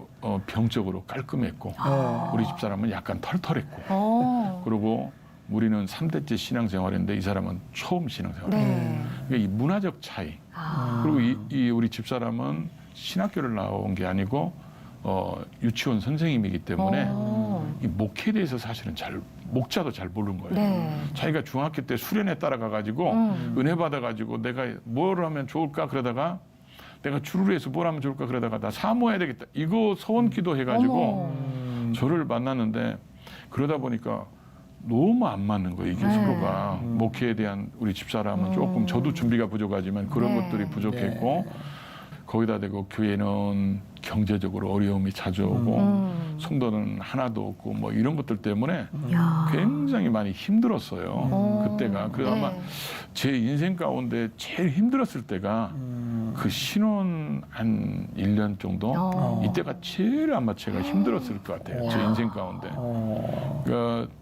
D: 병적으로 깔끔했고
A: 네.
D: 우리 집사람은 약간 털털했고
B: 어.
D: 그리고 우리는 3대째 신앙생활인데 이 사람은 처음 신앙생활.
B: 네.
D: 그러니까 이 문화적 차이.
B: 아.
D: 그리고 이 우리 집사람은 신학교를 나온 게 아니고 유치원 선생님이기 때문에
B: 어.
D: 이 목회에 대해서 사실은 목자도 잘 모르는 거예요.
B: 네.
D: 자기가 중학교 때 수련회 따라가 가지고 은혜 받아 가지고 내가 뭘 하면 좋을까 그러다가 내가 주를 위해서 뭘 하면 좋을까 그러다가 나 사모해야 되겠다. 이거 서원 기도해 가지고
B: 어머.
D: 저를 만났는데 그러다 보니까 너무 안 맞는 거예요. 이게
B: 네.
D: 서로가 목회에 대한 우리 집사람은 조금 저도 준비가 부족하지만 그런
B: 네.
D: 것들이 부족했고 거기다 대고 교회는 경제적으로 어려움이 자주 오고 성도는 하나도 없고 뭐 이런 것들 때문에
B: 야.
D: 굉장히 많이 힘들었어요. 그때가. 그래서 아마
B: 네.
D: 제 인생 가운데 제일 힘들었을 때가 그 신혼 한 1년 정도
B: 어.
D: 이때가 제일 아마 제가 힘들었을 것 같아요. 제 인생 가운데. 그러니까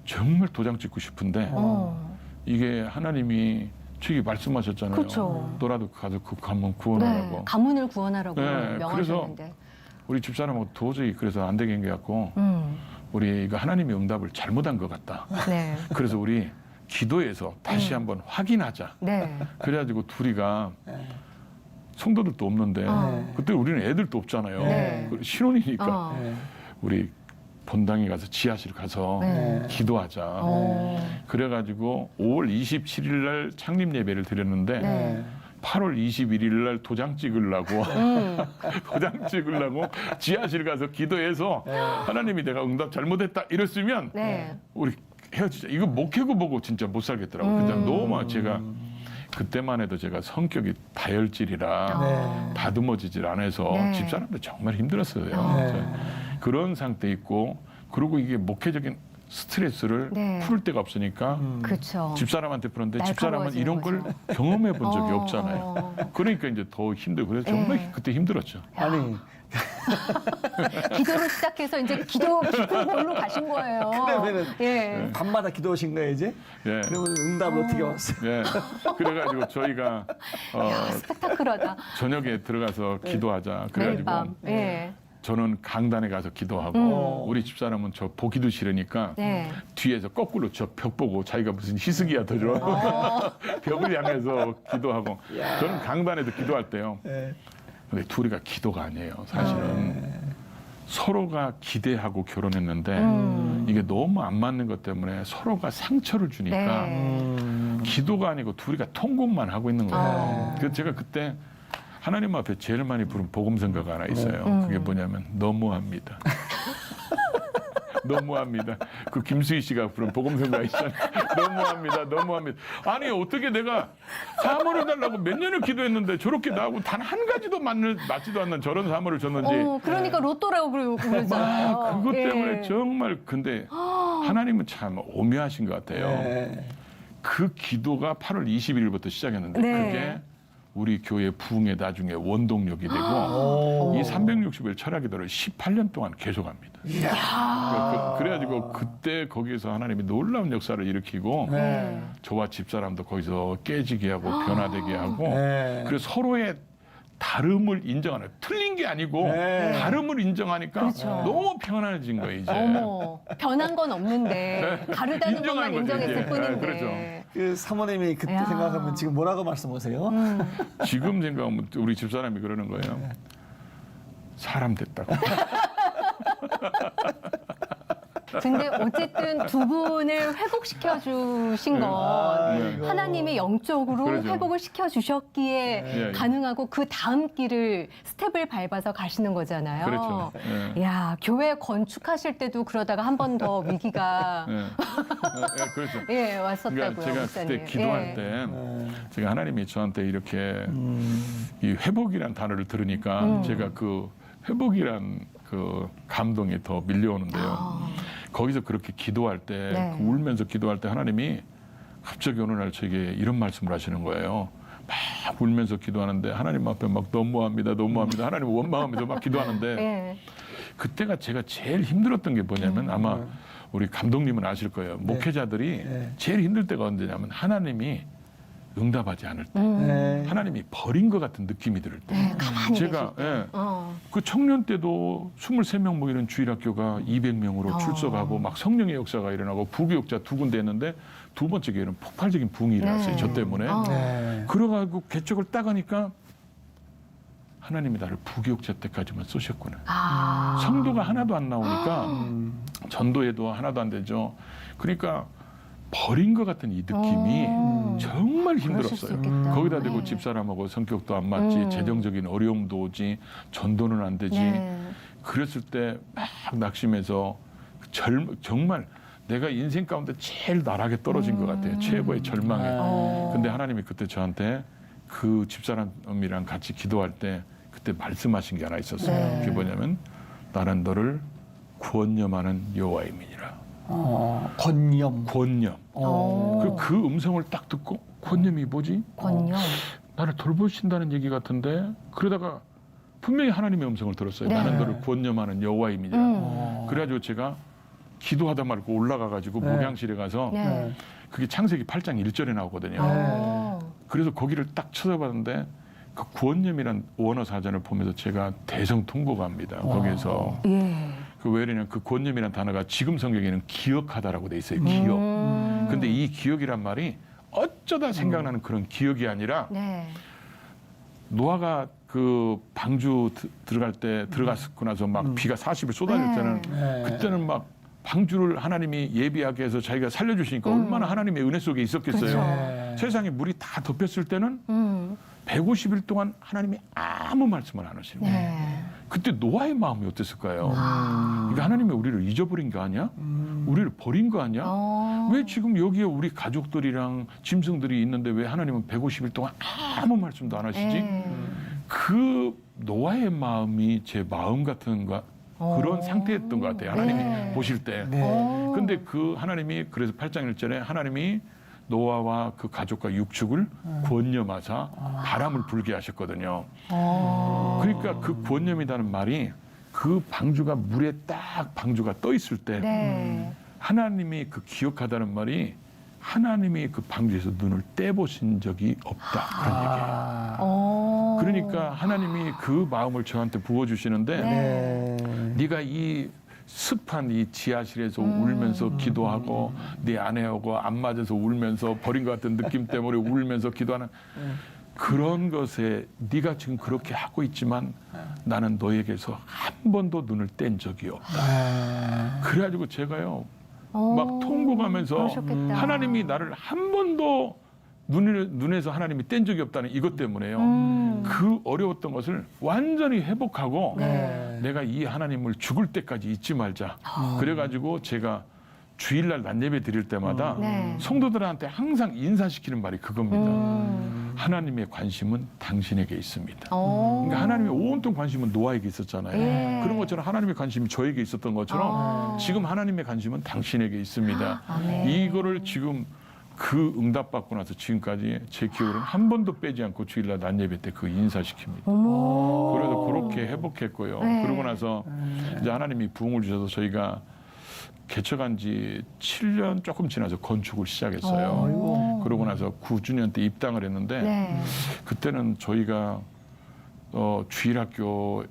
D: 정말 도장 찍고 싶은데
B: 어.
D: 이게 하나님이 저기 말씀하셨잖아요.
B: 그렇죠.
D: 너라도 가서 그 가문
B: 네.
D: 구원하라고.
B: 가문을 구원하라고
D: 네,
B: 명하셨는데.
D: 우리 집사람하고 도저히 그래서 안 되겠는 게 같고 우리가 하나님의 응답을 잘못한 것 같다.
B: 네.
D: 그래서 우리 기도해서 다시 한번 확인하자.
B: 네.
D: 그래가지고 둘이가 성도들도 없는데 그때 우리는 애들도 없잖아요.
B: 네.
D: 신혼이니까
B: 어.
D: 우리 본당에 가서 지하실 가서
B: 네.
D: 기도하자.
B: 어.
D: 그래가지고 5월 27일 날 창립 예배를 드렸는데
B: 네.
D: 8월 21일 날 도장 찍으려고 도장 찍으려고 지하실 가서 기도해서 하나님이 내가 응답 잘못했다 이랬으면
B: 네.
D: 우리 헤어지자. 이거 목회고 보고 진짜 못 살겠더라고요. 그냥 너무 제가 그때만 해도 제가 성격이 다혈질이라
A: 네.
D: 다듬어지질 않아서
B: 네.
D: 집사람들 정말 힘들었어요. 그래서 그런 상태 있고 그리고 이게 목회적인 스트레스를
B: 네.
D: 풀 데가 없으니까
B: 그렇죠.
D: 집사람한테 풀었는데 집사람은
B: 날카로워지는
D: 이런 걸
B: 거죠.
D: 경험해 본 적이
B: 어.
D: 없잖아요. 그러니까 이제 더 힘들고 그래서 정말
B: 네.
D: 그때 힘들었죠.
A: 아니
B: 기도를 시작해서 이제 기도 깊은 곳으로 가신 거예요.
A: 그러면은
B: 예.
A: 밤마다 기도하신 거예요 이제?
D: 예.
A: 그러면 응답 어떻게 왔어요?
D: 예. 그래가지고 저희가
B: 스펙타클하다.
D: 저녁에 들어가서 기도하자.
B: 매일
D: 그래가지고
B: 밤. 예.
D: 저는 강단에 가서 기도하고 우리 집사람은 저 보기도 싫으니까
B: 네.
D: 뒤에서 거꾸로 저 벽 보고 자기가 무슨 희석이야 들어 벽을 향해서 기도하고 저는 강단에도 기도할 때요.
A: 네.
D: 근데 둘이가 기도가 아니에요. 사실은 서로가 기대하고 결혼했는데 이게 너무 안 맞는 것 때문에 서로가 상처를 주니까
B: 네.
D: 기도가 아니고 둘이가 통곡만 하고 있는 거예요.
B: 아.
D: 그래서 제가 그때 하나님 앞에 제일 많이 부른 복음성가가 하나 있어요. 그게 뭐냐면 너무합니다. 너무합니다. 그 김수희 씨가 부른 복음성가 있잖아요. 너무합니다. 너무합니다. 아니 어떻게 내가 사모를 달라고 몇 년을 기도했는데 저렇게 나하고 단 한 가지도 맞지도 않는 저런 사모를 줬는지
B: 그러니까 로또라고 그러잖아요.
D: 그것
B: 예.
D: 때문에 정말 근데 하나님은 참 오묘하신 것 같아요.
A: 네.
D: 그 기도가 8월 21일부터 시작했는데
B: 네.
D: 그게 우리 교회 부흥의 나중에 원동력이 되고
A: 오.
D: 이 360일 철야기도를 18년 동안 계속합니다. 그래가지고 그때 거기에서 하나님이 놀라운 역사를 일으키고
A: 네.
D: 저와 집사람도 거기서 깨지게 하고 변화되게 하고
A: 네.
D: 그래서 서로의 다름을 인정하는 틀린 게 아니고
A: 네.
D: 다름을 인정하니까
B: 그렇죠.
D: 너무 평안해진 거예요 이제.
B: 어머, 변한 건 없는데 다르다는
D: 인정하는
B: 것만
D: 거죠,
B: 인정했을
D: 이제.
B: 뿐인데.
D: 네, 그렇죠.
A: 그 사모님이 그때
B: 야.
A: 생각하면 지금 뭐라고 말씀하세요?
D: 지금 생각하면 우리 집사람이 그러는 거예요. 사람 됐다고.
B: 근데 어쨌든 두 분을 회복시켜 주신 건
A: 아이고.
B: 하나님이 영적으로
D: 그렇죠.
B: 회복을 시켜 주셨기에
D: 예.
B: 가능하고 그 다음 길을 스텝을 밟아서 가시는 거잖아요.
D: 그렇죠. 예.
B: 야, 교회 건축하실 때도 그러다가 한 번 더 위기가
D: 예. 그렇죠.
B: 예, 왔었다고요.
D: 그러니까 제가
B: 목사님.
D: 그때 기도할
B: 예.
D: 때
A: 네.
D: 제가 하나님이 저한테 이렇게 이 회복이란 단어를 들으니까 제가 그 회복이란 그 감동이 더 밀려오는데요.
B: 아.
D: 거기서 그렇게 기도할 때
B: 네.
D: 그 울면서 기도할 때 하나님이 갑자기 어느 날 저에게 이런 말씀을 하시는 거예요. 막 울면서 기도하는데 하나님 앞에 막 너무합니다. 하나님 원망하면서 막 기도하는데
B: 예.
D: 그때가 제가 제일 힘들었던 게 뭐냐면 아마 우리 감독님은 아실 거예요. 목회자들이
A: 네.
D: 제일 힘들 때가 언제냐면 하나님이 응답하지 않을 때,
A: 네.
D: 하나님이 버린 것 같은 느낌이 들을 때.
B: 네, 가만히
D: 제가
B: 계실 때.
D: 그 청년 때도 23명 모이는 주일학교가 200명으로 출석하고 막 성령의 역사가 일어나고 부교육자 2군데 했는데 두 번째 교회는 폭발적인 부흥이 일어났어요.
B: 네.
D: 저 때문에.
A: 네.
D: 그래가지고 개척을 따가니까 하나님이 나를 부교육자 때까지만 쏘셨구나.
B: 아.
D: 성도가 하나도 안 나오니까
A: 음.
D: 전도에도 하나도 안 되죠. 그러니까 버린 것 같은 이 느낌이 정말
B: 그러실 수
D: 힘들었어요.
B: 있겠다.
D: 거기다 대고
B: 네.
D: 집사람하고 성격도 안 맞지, 재정적인 어려움도 오지, 전도는 안 되지.
B: 네.
D: 그랬을 때 막 낙심해서 정말 내가 인생 가운데 제일 나락에 떨어진 것 같아요. 최고의 절망에. 근데 하나님이 그때 저한테 그 집사람이랑 같이 기도할 때 그때 말씀하신 게 하나 있었어요.
B: 네.
D: 그게 뭐냐면 나는 너를 구원념하는 여호와임이니라.
A: 권념.
D: 권념. 그 음성을 딱 듣고 권념이 뭐지?
B: 권요.
D: 나를 돌보신다는 얘기 같은데 그러다가 분명히 하나님의 음성을 들었어요.
B: 네.
D: 나는 너를 권념하는 여호와임이니라. 그래가지고 제가 기도하다 말고 올라가가지고
A: 네.
D: 목양실에 가서
B: 네.
D: 그게 창세기 8장 1절에 나오거든요.
B: 어.
D: 그래서 거기를 딱 쳐다봤는데 그 구원념이란 원어 사전을 보면서 제가 대성통곡합니다. 거기에서
B: 예.
D: 그 왜 그러냐면 그 구원념이란 단어가 지금 성경에는 기억하다라고 돼 있어요. 기억. 근데 이 기억이란 말이 어쩌다 생각나는 그런 기억이 아니라
B: 네.
D: 노아가 그 방주 들어갈 때 들어갔고 나서 막 비가 40일 쏟아질 때는
A: 네.
D: 그때는 막 방주를 하나님이 예비하게 해서 자기가 살려주시니까 얼마나 하나님의 은혜 속에 있었겠어요.
B: 그렇죠.
A: 네.
D: 세상에 물이 다 덮였을 때는 150일 동안 하나님이 아무 말씀을 안 하시는 거예요.
B: 네.
D: 그때 노아의 마음이 어땠을까요? 그러니까 하나님이 우리를 잊어버린 거 아니야? 우리를 버린 거 아니야? 왜 지금 여기에 우리 가족들이랑 짐승들이 있는데 왜 하나님은 150일 동안 아무 말씀도 안 하시지? 그 노아의 마음이 제 마음 같은 그런 상태였던 것 같아요. 하나님이
B: 네.
D: 보실 때.
A: 네.
D: 근데 그 하나님이 그래서 8장 1절에 하나님이 노아와 그 가족과 육축을 구원념하사 바람을 불게 하셨거든요. 그러니까 그 구원념이라는 말이 그 방주가 물에 딱 방주가 떠 있을 때
B: 네.
D: 하나님이 그 기억하다는 말이 하나님이 그 방주에서 눈을 떼보신 적이 없다 그런 얘기예요. 그러니까 하나님이 그 마음을 저한테 부어주시는데
A: 네.
D: 네가 이 습한 이 지하실에서 울면서 기도하고 네 아내하고 안 맞아서 울면서 버린 것 같은 느낌 때문에 울면서 기도하는 그런 것에 네가 지금 그렇게 하고 있지만 나는 너에게서 한 번도 눈을 뗀 적이 없다. 그래가지고 제가요 막 통곡하면서
B: 그러셨겠다.
D: 하나님이 나를 한 번도 눈에서 하나님이 뗀 적이 없다는 이것 때문에요. 그 어려웠던 것을 완전히 회복하고
A: 네.
D: 내가 이 하나님을 죽을 때까지 잊지 말자. 그래가지고 제가 주일날 낮예배 드릴 때마다
B: 네.
D: 성도들한테 항상 인사시키는 말이 그겁니다. 하나님의 관심은 당신에게 있습니다. 그러니까 하나님의 온통 관심은 노아에게 있었잖아요.
B: 예.
D: 그런 것처럼 하나님의 관심이 저에게 있었던 것처럼 지금 하나님의 관심은 당신에게 있습니다.
B: 아멘.
D: 이거를 지금 그 응답받고 나서 지금까지 제 기억으로는 한 번도 빼지 않고 주일날 낮예배 때 그 인사시킵니다. 그래서 그렇게 회복했고요.
B: 네.
D: 그러고 나서 이제 하나님이 부흥을 주셔서 저희가 개척한 지 7년 조금 지나서 건축을 시작했어요. 그러고 나서 9주년 때 입당을 했는데
B: 네.
D: 그때는 저희가 주일학교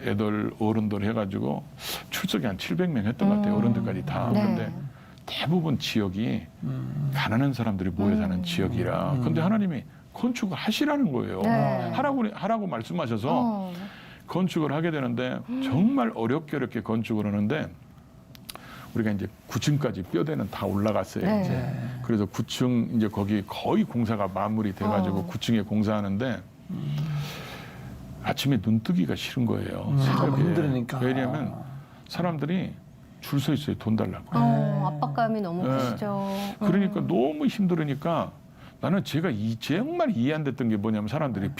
D: 애들 어른들 해가지고 출석이 한 700명 했던 것 같아요. 어른들까지 다.
B: 네.
D: 근데 대부분 지역이 가난한 사람들이 모여 사는 지역이라. 근데 하나님이 건축을 하시라는 거예요.
B: 네.
D: 하라고 말씀하셔서 건축을 하게 되는데 정말 어렵게 건축을 하는데 우리가 이제 9층까지 뼈대는 다 올라갔어요.
B: 네.
D: 이제. 그래서 9층 이제 거기 거의 공사가 마무리돼가지고 9층에 공사하는데 아침에 눈 뜨기가 싫은 거예요. 새벽에.
A: 힘들으니까.
D: 왜냐하면 사람들이 줄 서 있어요. 돈 달라고.
B: 압박감이 너무
D: 네.
B: 크시죠.
D: 그러니까 너무 힘들으니까 나는 제가 정말 이해 안 됐던 게 뭐냐면 사람들이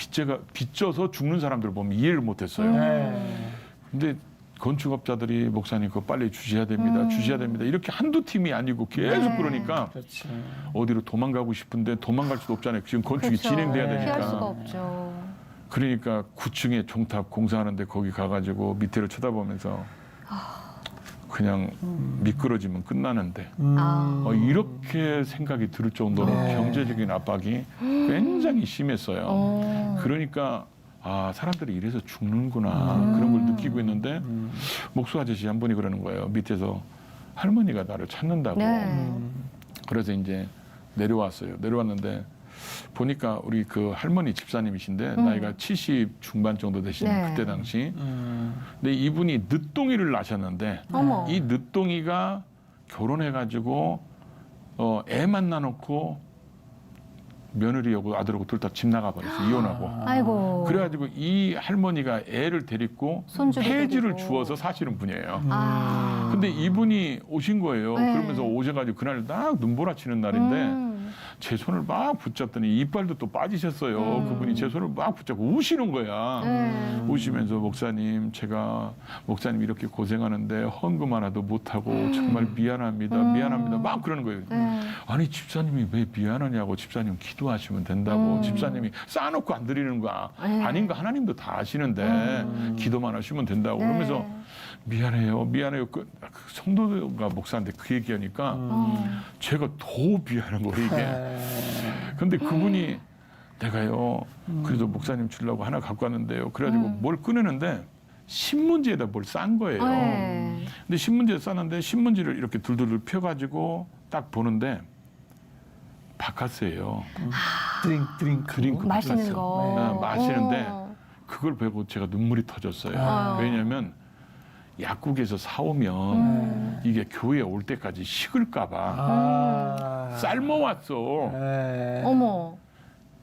D: 빚져서 죽는 사람들을 보면 이해를 못했어요.
A: 네.
D: 근데 건축업자들이 목사님 그거 빨리 주셔야 됩니다. 주셔야 됩니다. 이렇게 한두 팀이 아니고 계속
B: 네.
D: 그러니까
A: 그렇지.
D: 어디로 도망가고 싶은데 도망갈 수도 없잖아요. 지금 건축이
B: 그렇죠.
D: 진행돼야
A: 네.
B: 피할
D: 되니까.
B: 수가 없죠.
D: 그러니까 9층에 종탑 공사하는데 거기 가가지고 밑에를 쳐다보면서 그냥 미끄러지면 끝나는데 이렇게 생각이 들 정도로
A: 네.
D: 경제적인 압박이 굉장히 심했어요. 그러니까 아 사람들이 이래서 죽는구나 그런 걸 느끼고 있는데 목수 아저씨 한 분이 그러는 거예요. 밑에서 할머니가 나를 찾는다고.
B: 네.
D: 그래서 이제 내려왔어요. 내려왔는데 보니까 우리 그 할머니 집사님이신데 나이가 70 중반 정도 되시는
B: 네.
D: 그때 당시. 근데 이분이 늦둥이를 낳으셨는데
B: 어머.
D: 이 늦둥이가 결혼해가지고 애만 낳아놓고 며느리하고 아들하고 둘 다 집 나가버렸어요. 이혼하고.
B: 아이고.
D: 그래가지고 이 할머니가 애를 데리고
B: 손주도
D: 폐지를
B: 데리고.
D: 주어서 사시는 분이에요.
B: 아.
D: 근데 이분이 오신 거예요.
B: 네.
D: 그러면서 오셔가지고 그날 딱 눈보라치는 날인데 제 손을 막 붙잡더니 이빨도 또 빠지셨어요. 그분이 제 손을 막 붙잡고 우시는 거야. 우시면서 목사님 제가 목사님 이렇게 고생하는데 헌금 하나도 못하고 정말 미안합니다. 미안합니다. 막 그러는 거예요.
B: 네.
D: 아니 집사님이 왜 미안하냐고 집사님 기도하시면 된다고 집사님이 쌓아놓고 안 드리는 거
B: 네.
D: 아닌가 하나님도 다 아시는데 기도만 하시면 된다고
B: 네.
D: 그러면서 미안해요. 그 성도가 목사한테 그 얘기하니까 제가 더 미안한 거예요 이게. 근데 그분이 내가요 그래도 목사님 주려고 하나 갖고 왔는데요. 그래가지고 뭘 꺼내는데 신문지에다 뭘 싼 거예요.
B: 네.
D: 근데 신문지에 쌌는데 신문지를 이렇게 둘둘 펴가지고 딱 보는데 바카스예요. 드링크
B: 마시는
D: 바카스.
B: 거.
D: 네, 마시는데 그걸 보고 제가 눈물이 터졌어요. 왜냐하면 약국에서 사오면 이게 교회에 올 때까지 식을까봐 삶아왔어.
B: 어머.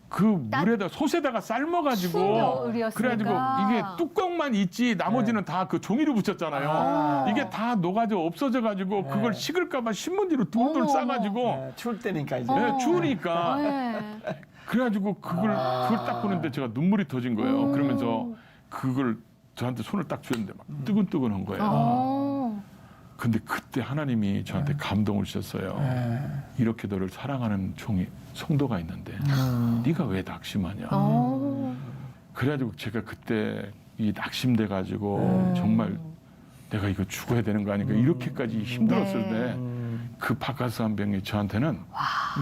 D: 그 물에다 솥에다가 삶아가지고
B: 추울이었으니까.
D: 그래가지고 이게 뚜껑만 있지 나머지는 다 그 종이로 붙였잖아요. 이게 다 녹아져 없어져가지고 그걸 식을까봐 신문지로 둘둘
B: 어머,
D: 싸가지고
A: 추울 때니까 이제.
D: 네, 추우니까
B: 네.
D: 그래가지고 그걸 딱 보는데 제가 눈물이 터진 거예요. 그러면서 그걸 저한테 손을 딱 쥐었는데 막 뜨근뜨근한 거예요. 근데 그때 하나님이 저한테 감동을 주셨어요. 이렇게 너를 사랑하는 성도가 있는데 네가 왜 낙심하냐. 그래가지고 제가 그때 이 낙심돼 가지고 정말 내가 이거 죽어야 되는 거 아닌가 이렇게까지 힘들었을 때 그 바카스 한 병이 저한테는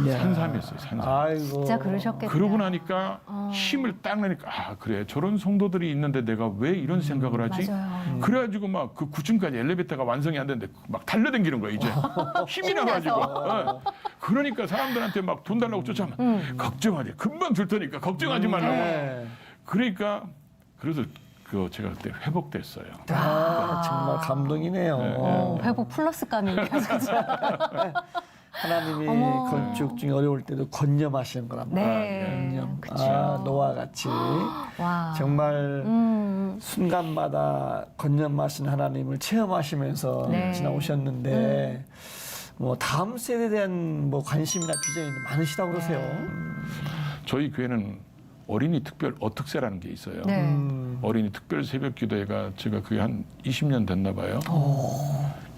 D: 산삼이었어요. 산삼.
A: 아이고.
B: 진짜 그러셨겠다.
D: 그러고 나니까 힘을 딱 내니까 아 그래 저런 성도들이 있는데 내가 왜 이런 생각을 하지?
B: 맞아요.
D: 그래가지고 막 그 9층까지 엘리베이터가 완성이 안 됐는데 막 달려댕기는 거야 이제 힘이 나가지고. 그러니까 사람들한테 막 돈 달라고 쫓아오면 걱정하지 금방 줄 테니까 걱정하지 말라고.
A: 네.
D: 그러니까 그래서 제가 그때 회복됐어요.
A: 정말 감동이네요.
B: 회복 플러스감이 진짜.
A: 하나님이
B: 어머.
A: 건축 중에 어려울 때도 건념하시는 거란 말이에요.
B: 네.
A: 건념.
B: 그쵸.
A: 노아와 같이
B: 와.
A: 정말 순간마다 건념하신 하나님을 체험하시면서
B: 네.
A: 지나오셨는데 뭐 다음 세대에 대한 뭐 관심이나 비전이 많으시다고 그러세요.
D: 저희 교회는 어린이 특별 어특세라는 게 있어요.
B: 네.
D: 어린이 특별 새벽 기도회가 제가 그게 한 20년 됐나 봐요.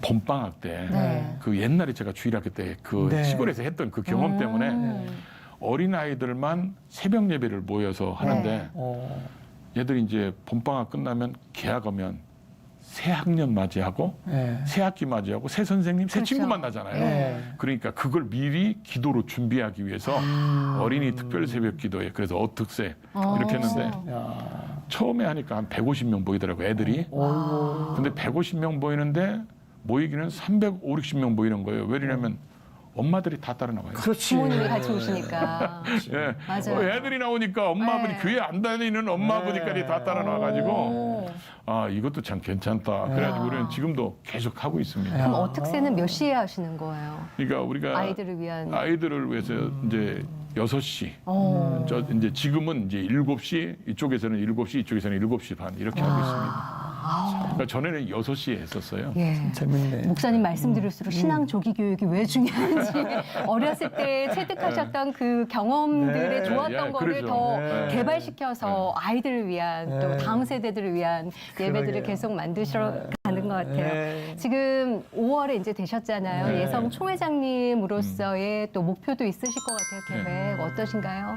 D: 봄방학 때
B: 네.
D: 그 옛날에 제가 주일학교 때 그
A: 네.
D: 시골에서 했던 그 경험 때문에 어린 아이들만 새벽 예배를 모여서 하는데 얘들이 이제 봄방학 끝나면 개학하면 새 학년 맞이하고
A: 네.
D: 새 학기 맞이하고 새 선생님, 새
B: 그렇죠.
D: 친구 만나잖아요.
A: 네.
D: 그러니까 그걸 미리 기도로 준비하기 위해서 어린이 특별 새벽 기도회 그래서 어특세 이렇게 했는데
A: 야.
D: 처음에 하니까 한 150명 모이더라고요, 애들이.
A: 어이구.
D: 근데 150명 모이는데 모이기는 350명 모이는 거예요. 왜냐면 엄마들이 다 따라 나와요.
A: 그렇지.
B: 부모님이 같이 오시니까.
D: 예.
B: 맞아요.
D: 애들이 나오니까 엄마 아버지
B: 네.
D: 교회 안 다니는 엄마
A: 네.
D: 아버지까지 다 따라 나와가지고 아 이것도 참 괜찮다. 그래가지고 우리는 지금도 계속 하고 있습니다.
B: 그럼 어특세는 몇 시에 하시는 거예요?
D: 그러니까 우리가
B: 아이들을 위한.
D: 아이들을 위해서 이제 6시.
B: 어.
D: 저 이제 지금은 이제 7시, 이쪽에서는 7시, 이쪽에서는 7시 반 이렇게 하고 있습니다. 그러니까 전에는 6시에 했었어요.
B: 예.
A: 재밌네.
B: 목사님 말씀 들을수록 신앙 조기 교육이 왜 중요한지 어렸을 때 체득하셨던 그 경험들에
A: 네.
B: 좋았던
D: 예,
B: 거를
D: 그러죠.
B: 더
A: 네.
B: 개발시켜서 아이들을 위한 또
A: 네.
B: 다음 세대들을 위한 예배들을
A: 그러게요.
B: 계속 만드셔 가는 것 같아요.
A: 네.
B: 지금 5월에 이제 되셨잖아요.
A: 네.
B: 예성 총회장님으로서의 또 목표도 있으실 것 같아요. 계획 어떠신가요?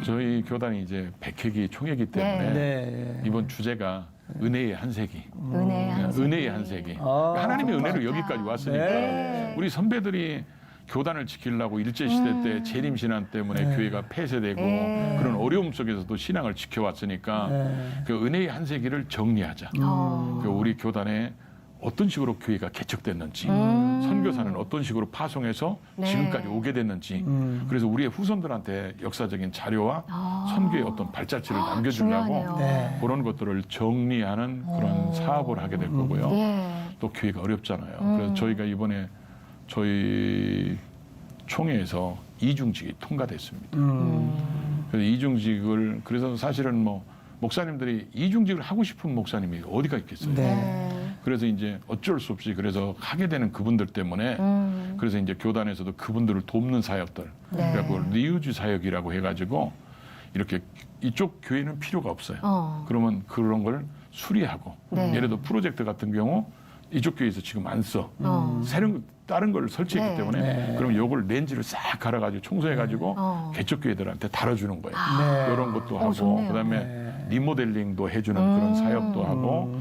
D: 저희 교단이 이제 100회기 총회이기 때문에
A: 네.
D: 이번 주제가 은혜의 한세기.
B: 은혜 한
D: 은혜의 한세기.
A: 아,
D: 하나님의 은혜로
B: 좋다.
D: 여기까지 왔으니까
A: 네.
D: 우리 선배들이 교단을 지키려고 일제시대 때 재림신앙 때문에
A: 네.
D: 교회가 폐쇄되고
B: 네.
D: 그런 어려움 속에서도 신앙을 지켜왔으니까
A: 네.
D: 그 은혜의 한세기를 정리하자. 그 우리 교단에 어떤 식으로 교회가 개척됐는지 선교사는 어떤 식으로 파송해서
B: 네.
D: 지금까지 오게 됐는지 그래서 우리의 후손들한테 역사적인 자료와 선교의 어떤 발자취를 남겨주려고
B: 중요하네요.
A: 네.
D: 그런 것들을 정리하는 그런 사업을 하게 될 거고요.
B: 예.
D: 또 교회가 어렵잖아요. 그래서 저희가 이번에 저희 총회에서 이중직이 통과됐습니다. 그래서 이중직을 그래서 사실은 뭐 목사님들이 이중직을 하고 싶은 목사님이 어디가 있겠어요.
A: 네.
D: 그래서 이제 어쩔 수 없이 그래서 하게 되는 그분들 때문에 그래서 이제 교단에서도 그분들을 돕는 사역들
B: 네.
D: 그래갖고 리우즈 사역이라고 해가지고 이렇게 이쪽 교회는 필요가 없어요. 그러면 그런 걸 수리하고
B: 네.
D: 예를 들어 프로젝트 같은 경우 이쪽 교회에서 지금 안 써. 새로운 다른 걸 설치했기
B: 네.
D: 때문에
A: 네.
D: 그럼 요걸 렌즈를 싹 갈아가지고 청소해가지고 개척 교회들한테 달아주는 거예요.
A: 네.
D: 이런 것도 하고
B: 좋네요.
D: 그다음에
A: 네.
D: 리모델링도 해주는 그런 사역도 하고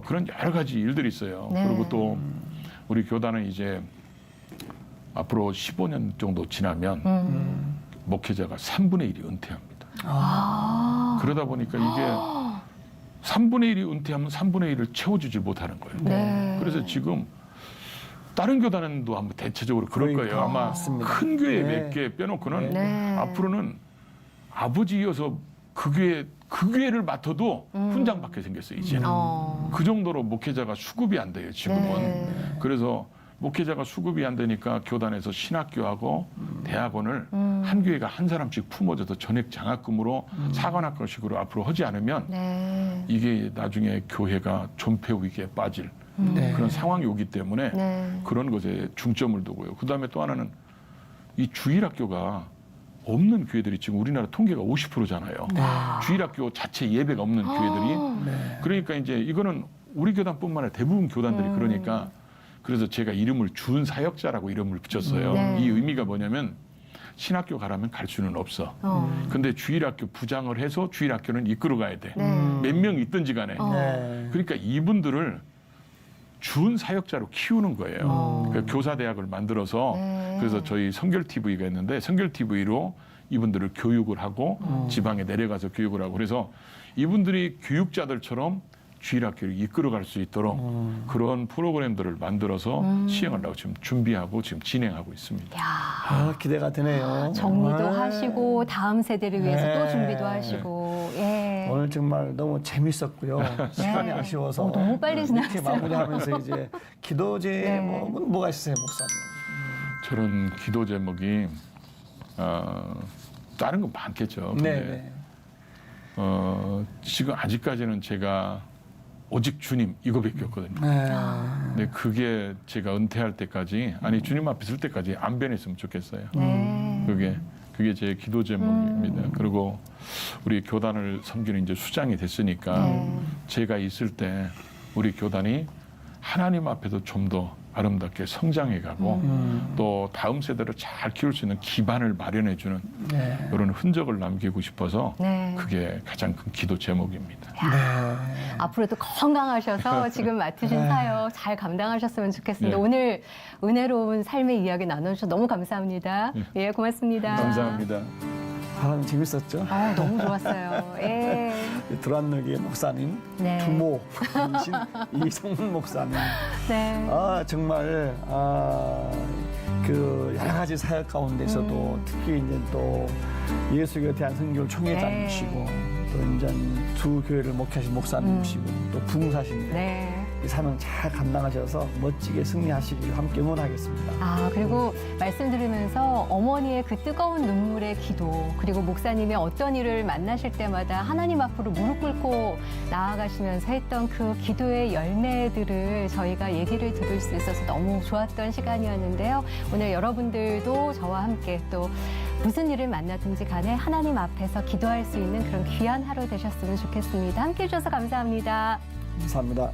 D: 그런 여러 가지 일들이 있어요.
B: 네.
D: 그리고 또 우리 교단은 이제 앞으로 15년 정도 지나면 목회자가 3분의 1이 은퇴합니다. 그러다 보니까 이게 3분의 1이 은퇴하면 3분의 1을 채워주지 못하는 거예요.
B: 네.
D: 그래서 지금 다른 교단도 아마 대체적으로 그럴
A: 그러니까,
D: 거예요. 아마
A: 맞습니다.
D: 큰 교회
A: 네.
D: 몇 개 빼놓고는
B: 네.
D: 앞으로는 아버지여서 그 교회를 맡아도 훈장받게 생겼어요. 이제는. 그 정도로 목회자가 수급이 안 돼요. 지금은.
B: 네.
D: 그래서 목회자가 수급이 안 되니까 교단에서 신학교하고 대학원을 한 교회가 한 사람씩 품어줘서 전액 장학금으로 사관학교식으로 앞으로 하지 않으면
B: 네.
D: 이게 나중에 교회가 존폐 위기에 빠질
A: 네.
D: 그런 상황이 오기 때문에
B: 네.
D: 그런 것에 중점을 두고요. 그다음에 또 하나는 이 주일학교가 없는 교회들이 지금 우리나라 통계가 50%잖아요. 주일학교 자체 예배가 없는 교회들이.
A: 네.
D: 그러니까 이제 이거는 우리 교단뿐만 아니라 대부분 교단들이 그러니까 그래서 제가 이름을 준 사역자라고 이름을 붙였어요.
B: 네.
D: 이 의미가 뭐냐면 신학교 가라면 갈 수는 없어. 근데 주일학교 부장을 해서 주일학교는 이끌어 가야 돼.
B: 네.
D: 몇 명 있든지 간에.
A: 네.
D: 그러니까 이분들을 준 사역자로 키우는 거예요. 그러니까 교사대학을 만들어서
B: 네.
D: 그래서 저희 성결TV가 있는데 성결TV로 이분들을 교육을 하고 지방에 내려가서 교육을 하고 그래서 이분들이 교육자들처럼 주일학교를 이끌어갈 수 있도록 그런 프로그램들을 만들어서 시행하려고 지금 준비하고 지금 진행하고 있습니다.
A: 아, 기대가 되네요.
B: 정리도
A: 정말.
B: 하시고 다음 세대를 위해서
A: 네.
B: 또 준비도 하시고. 예.
A: 오늘 정말 너무 재밌었고요. 시간이 아쉬워서
B: 너무 빨리
A: 이렇게
B: 지났어요.
A: 마무리하면서 이제 기도
B: 네.
A: 제목은 뭐가 있으세요, 목사님?
D: 저런 기도 제목이 다른 건 많겠죠. 근데
A: 네.
D: 지금 아직까지는 제가 오직 주님 이거밖에 없거든요.
A: 네.
D: 근데 그게 제가 은퇴할 때까지 아니 주님 앞에 설 때까지 안 변했으면 좋겠어요.
B: 네.
D: 그게 제 기도 제목입니다. 그리고 우리 교단을 섬기는 이제 수장이 됐으니까 제가 있을 때 우리 교단이 하나님 앞에도 좀 더 아름답게 성장해가고 또 다음 세대를 잘 키울 수 있는 기반을 마련해주는
A: 네.
D: 이런 흔적을 남기고 싶어서
B: 네.
D: 그게 가장 큰 기도 제목입니다.
A: 네.
B: 앞으로도 건강하셔서 지금 맡으신 사역 잘 감당하셨으면 좋겠습니다.
D: 네.
B: 오늘 은혜로운 삶의 이야기 나눠주셔서 너무 감사합니다. 예, 고맙습니다.
D: 감사합니다.
A: 아, 재밌었죠?
B: 아, 너무 좋았어요. 예.
A: 드란너기의 목사님,
B: 네.
A: 두모이신 이성문 목사님.
B: 네.
A: 아, 정말 그 여러 가지 사역 가운데서도 특히 이제 또 예수교에 대한 선교를 총회장이시고 또 이제 두 교회를 목회하신 목사님이시고 또 부흥사신데
B: 네.
A: 이 사명 잘 감당하셔서 멋지게 승리하시길 함께 응원하겠습니다.
B: 아, 그리고 말씀 들으면서 어머니의 그 뜨거운 눈물의 기도, 그리고 목사님의 어떤 일을 만나실 때마다 하나님 앞으로 무릎 꿇고 나아가시면서 했던 그 기도의 열매들을 저희가 얘기를 들을 수 있어서 너무 좋았던 시간이었는데요. 오늘 여러분들도 저와 함께 또 무슨 일을 만나든지 간에 하나님 앞에서 기도할 수 있는 그런 귀한 하루 되셨으면 좋겠습니다. 함께 해주셔서 감사합니다.
A: 감사합니다.